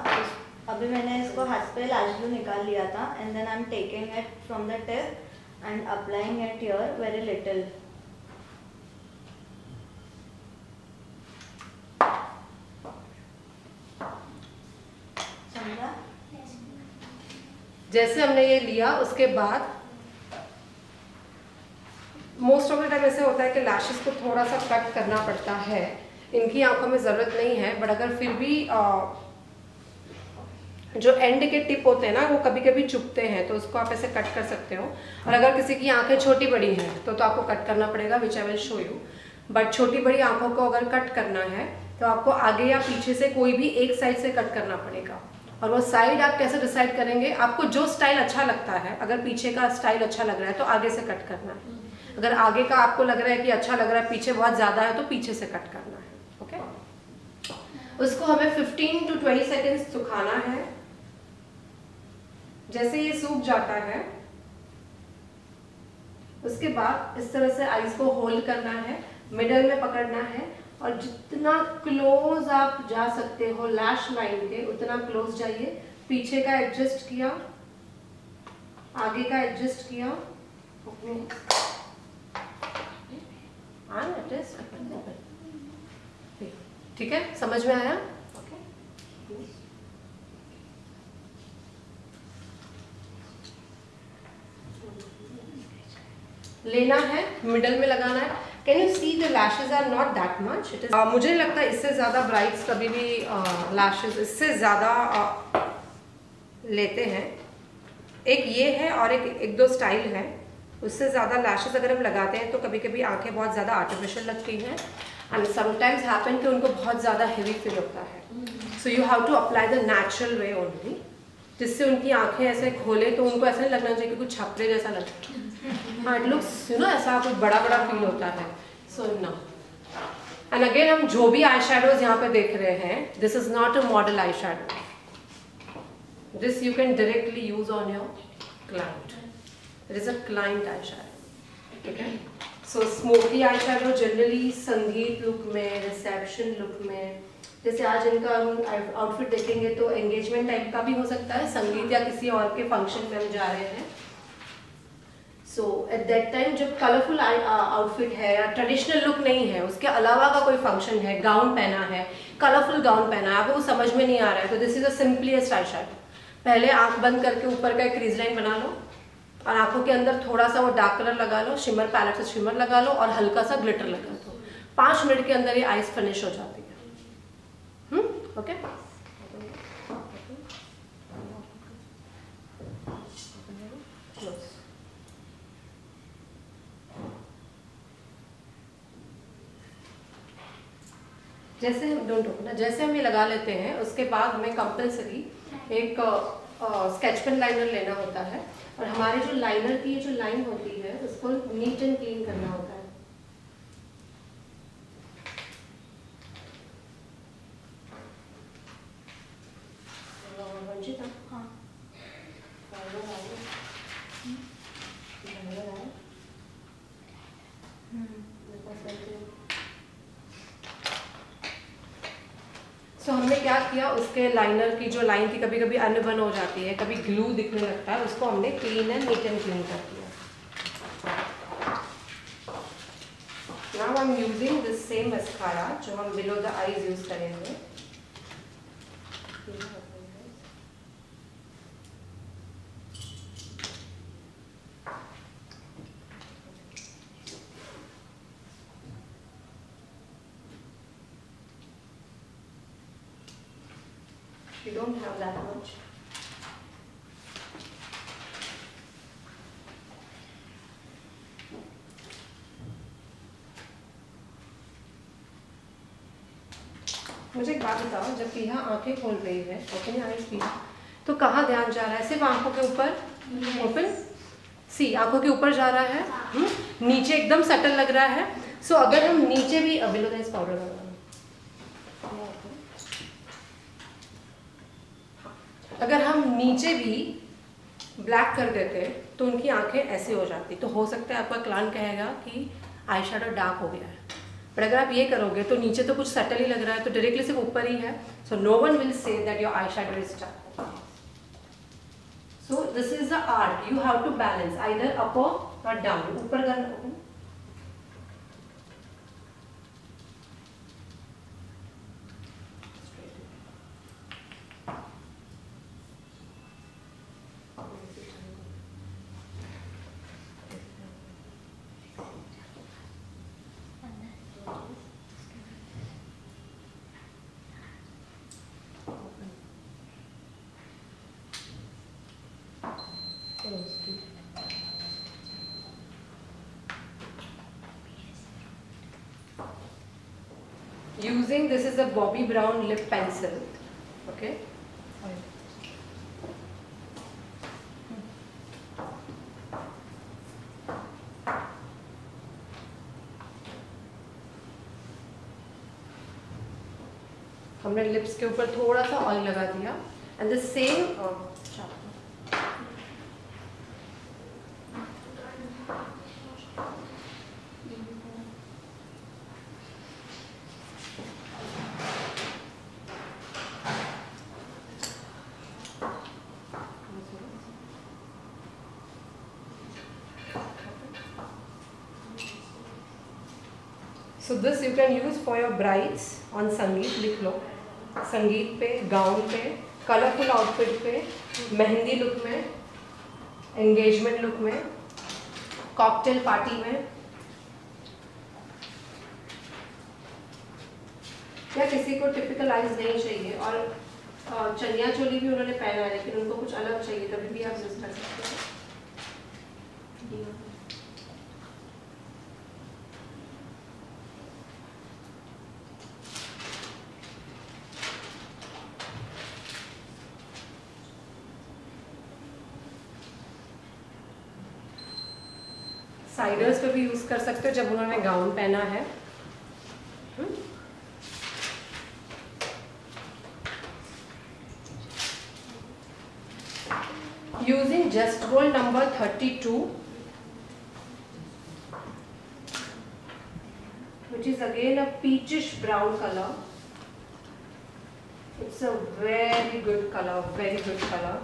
B: अभी मैंने इसको हाथ पे लैश ग्लू निकाल लिया था and then I am taking it from the tip and applying it here very little. समझा?
A: जैसे हमने ये लिया उसके बाद मोस्ट ऑफ द टाइम ऐसे होता है कि लैशेस को थोड़ा सा कट करना पड़ता है। इनकी आंखों में ज़रूरत नहीं है, बट अगर फिर भी जो एंड के टिप होते हैं ना वो कभी कभी चुभते हैं, तो उसको आप ऐसे कट कर सकते हो। और अगर किसी की आंखें छोटी बड़ी हैं तो आपको कट करना पड़ेगा, which I will show you. But छोटी बड़ी आंखों को अगर कट करना है तो आपको आगे या पीछे से कोई भी एक साइड से कट करना पड़ेगा। और वो साइड आप कैसे डिसाइड करेंगे, आपको जो स्टाइल अच्छा लगता है, अगर पीछे का स्टाइल अच्छा लग रहा है तो आगे से कट करना है, अगर आगे का आपको लग रहा है कि अच्छा लग रहा है, पीछे बहुत ज़्यादा है, तो पीछे से कट करना है। ओके, उसको हमें 15 to 20 सेकेंड्स सुखाना है। जैसे ये सूख जाता है उसके बाद इस तरह से आईज को होल्ड करना है, मिडल में पकड़ना है और जितना क्लोज आप जा सकते हो लैश लाइन के उतना क्लोज जाइए। पीछे का एडजस्ट किया, आगे का एडजस्ट किया, ठीक है, समझ में आया? लेना है, मिडल में लगाना है। Can you see the lashes are not that much, it is मुझे लगता है इससे ज़्यादा ब्राइट्स कभी भी लैशेस इससे ज़्यादा लेते हैं। एक ये है और एक दो स्टाइल है, उससे ज़्यादा लैशेस अगर हम लगाते हैं तो कभी कभी आंखें बहुत ज़्यादा आर्टिफिशियल लगती हैं एंड समटाइम्स हैपन कि उनको बहुत ज़्यादा हेवी फील होता है। So you have to apply the natural way only, जिससे उनकी आंखें ऐसे खोले तो उनको ऐसा नहीं लगना चाहिए कि कुछ छपरे जैसा लगता है। हाँ, इट लुक्स यू नो ऐसा कुछ बड़ा बड़ा फील होता है। सो नो, एंड अगेन हम जो भी आई शैडोज यहाँ पे देख रहे हैं, this is not a model eye shadow, this you can directly use on your client, it is a client eye shadow. ठीक है, सो स्मोकी आई शैडो जनरली संगीत लुक में, रिसेप्शन लुक में, जैसे आज इनका आउटफिट देखेंगे तो एंगेजमेंट टाइप का भी हो सकता है, संगीत या किसी और के फंक्शन में हम जा रहे हैं। सो एट दैट टाइम जब कलरफुल आउटफिट है या ट्रेडिशनल लुक नहीं है, उसके अलावा का कोई फंक्शन है, गाउन पहना है, कलरफुल गाउन पहना है, आपको वो समझ में नहीं आ रहा है, तो this is a simplest eye shadow. पहले आंख बंद करके ऊपर का एक क्रीज लाइन बना लो और आंखों के अंदर थोड़ा सा वो डार्क कलर लगा लो, शिमर पैलेट से शिमर लगा लो और हल्का सा ग्लिटर लगा दो। 5 मिनट के अंदर ये आइज फिनिश हो जाती है। ओके, जैसे हम डोंट ओपन, जैसे हम ये लगा लेते हैं उसके बाद हमें कंपल्सरी एक स्केच पेन लाइनर लेना होता है और हमारे जो लाइनर की जो लाइन होती है उसको नीट एंड क्लीन करना होता है। तो हमने क्या किया, उसके लाइनर की जो लाइन थी कभी कभी अनबन हो जाती है, कभी ग्लू दिखने लगता है, उसको हमने clean and neat and clean कर दिया। Now I am using this same mascara जो हम बिलो द आईज यूज करेंगे। You don't have that much. मुझे एक बात बताओ, जब पीहा आंखें खोल रही है, ओपन आईज पीहा, तो कहाँ ध्यान जा रहा है? सिर्फ आंखों के ऊपर ओपन, सी आंखों के ऊपर जा रहा है, नीचे एकदम सटल लग रहा है। सो अगर हम नीचे भी अबिलोनाइज पाउडर लगाना, अगर हम नीचे भी ब्लैक कर देते तो उनकी आंखें ऐसे हो जाती। तो हो सकता है आपका क्लाइंट कहेगा कि आई शेडो डार्क हो गया है, बट अगर आप ये करोगे तो नीचे तो कुछ सटल ही लग रहा है, तो डायरेक्टली सिर्फ ऊपर ही है। So no one will say that your eye shadow is dark. So this is the art. You have to balance either up or down. ऊपर करना, using this is a Bobbi Brown lip pencil. Okay. हमने lips के ऊपर थोड़ा सा oil लगा दिया and the same So this you can use for your brides on संगीत, लिख लो, संगीत पे, गाउन पे, कलरफुल आउटफिट पे, मेहंदी लुक में, एंगेजमेंट लुक में, कॉकटेल पार्टी में, या किसी को टिपिकल आइज नहीं चाहिए और चनिया चोली भी उन्होंने पहना है लेकिन उनको कुछ अलग चाहिए, तभी भी आप यूज कर सकते हैं। साइडर्स पे भी यूज कर सकते हो जब उन्होंने गाउन पहना है। Using just gold number 32 which is again a peachish brown color. It's a very good color, very good color.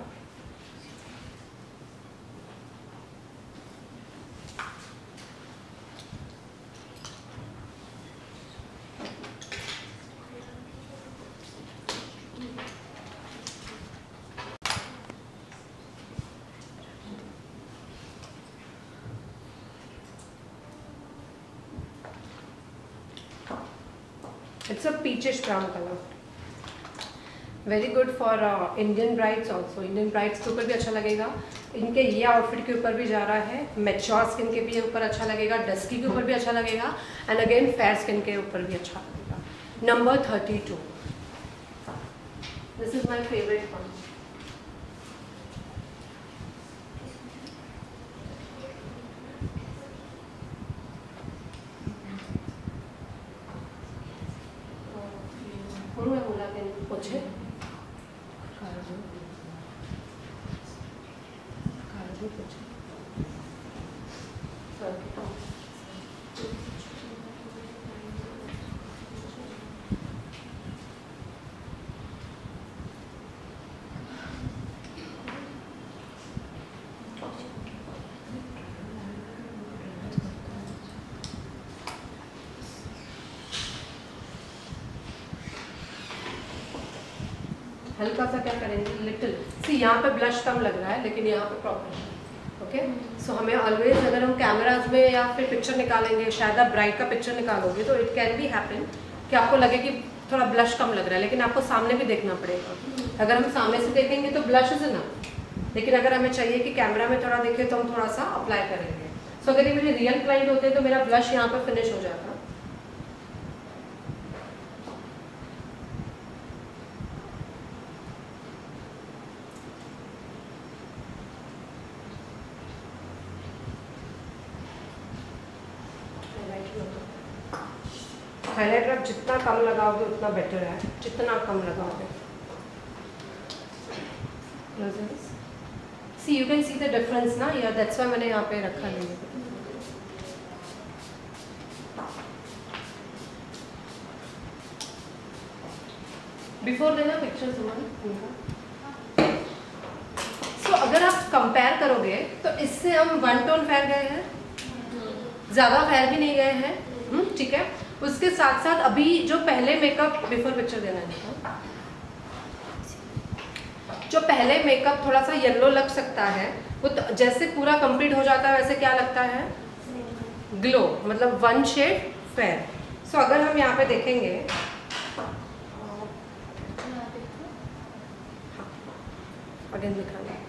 A: It's a peachish brown color. Very good for Indian brides also. Indian brides के ऊपर भी अच्छा लगेगा। इनके ये outfit के ऊपर भी जा रहा है, मैच्योर स्किन के भी ऊपर अच्छा लगेगा, डस्की के ऊपर भी अच्छा लगेगा एंड अगेन फेयर स्किन के ऊपर भी अच्छा लगेगा। Number 32. This is my favorite one. हल्का सा क्या करेंगे, लिटिल सी यहाँ पे ब्लश कम लग रहा है लेकिन यहाँ पे प्रॉपर। ओके, सो हमें ऑलवेज अगर हम कैमराज में या फिर पिक्चर निकालेंगे, शायद आप ब्राइट का पिक्चर निकालोगे तो इट कैन बी हैपन कि आपको लगे कि थोड़ा ब्लश कम लग रहा है, लेकिन आपको सामने भी देखना पड़ेगा। अगर हम सामने से देखेंगे तो ब्लश इज ना, लेकिन अगर हमें चाहिए कि कैमरा में थोड़ा देखे तो हम थोड़ा सा अप्लाई करेंगे। सो अगर ये मेरे रियल क्लाइंट होते हैं तो मेरा ब्लश यहाँ पे फिनिश हो जाता। हाइलाइटर आप जितना कम लगाओगे उतना बेटर है, जितना कम लगाओगे। See you can see the difference ना, या दैट्स व्हाई मैंने यहाँ पे रखा नहीं है। बिफोर देना पिक्चर्स हुआ। सो अगर आप कंपेयर करोगे तो इससे हम 1 टोन फेयर गए हैं, ज़्यादा फेयर भी नहीं गए हैं, ठीक है। उसके साथ साथ अभी जो पहले मेकअप, बिफोर पिक्चर देना है, जो पहले मेकअप थोड़ा सा येलो लग सकता है, वो तो जैसे पूरा कंप्लीट हो जाता है वैसे क्या लगता है, ग्लो, मतलब 1 शेड फेयर। सो अगर हम यहाँ पे देखेंगे, अगेन दिखाना,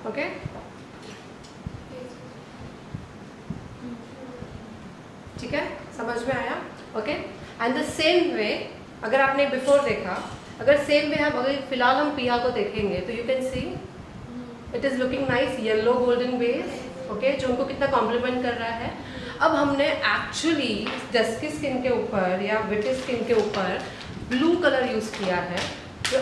A: ओके, ठीक है, समझ में आया, okay. And the same way अगर आपने बिफोर देखा, अगर सेम वे हम अगर फिलहाल हम पिया को देखेंगे तो you can see it is looking nice, yellow golden base, okay, जो उनको कितना कॉम्प्लीमेंट कर रहा है। अब हमने एक्चुअली डस्की स्किन के ऊपर या विटी स्किन के ऊपर ब्लू कलर यूज किया है, जो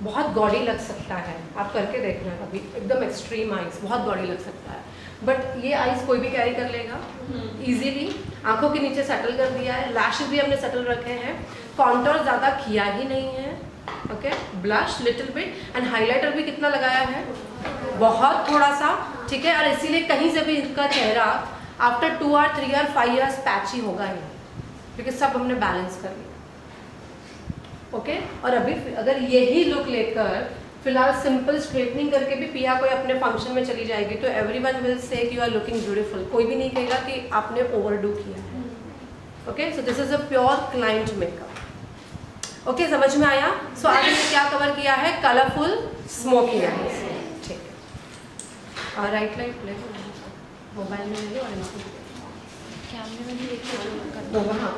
A: बहुत गॉडी लग सकता है। आप करके देख रहे हैं अभी, एकदम एक्सट्रीम आइज, बहुत गॉडी लग सकता है, बट ये आइज कोई भी कैरी कर लेगा इजीली। आंखों के नीचे सेटल कर दिया है, लैशेस भी हमने सेटल रखे हैं, कॉन्टोर ज़्यादा किया ही नहीं है, okay, blush little bit, and highlighter भी कितना लगाया है, बहुत थोड़ा सा, ठीक है। और इसीलिए कहीं से भी इनका चेहरा आफ्टर 2 और 3 और 5 ईयर्स पैची होगा ही, क्योंकि सब हमने बैलेंस कर लिया, ओके। और अभी अगर यही लुक लेकर फिलहाल सिंपल स्ट्रेटनिंग करके भी पिया कोई अपने फंक्शन में चली जाएगी तो everyone will say you are looking beautiful, कोई भी नहीं कहेगा कि आपने ओवरडू किया है, okay. So this is a pure client makeup, okay, समझ में आया। सो आज हमने क्या कवर किया है, कलरफुल स्मोकी आईज, ठीक है। और राइट लाइट प्ले मोबाइल में ले लो और कैमरे में भी देखिए, हाँ।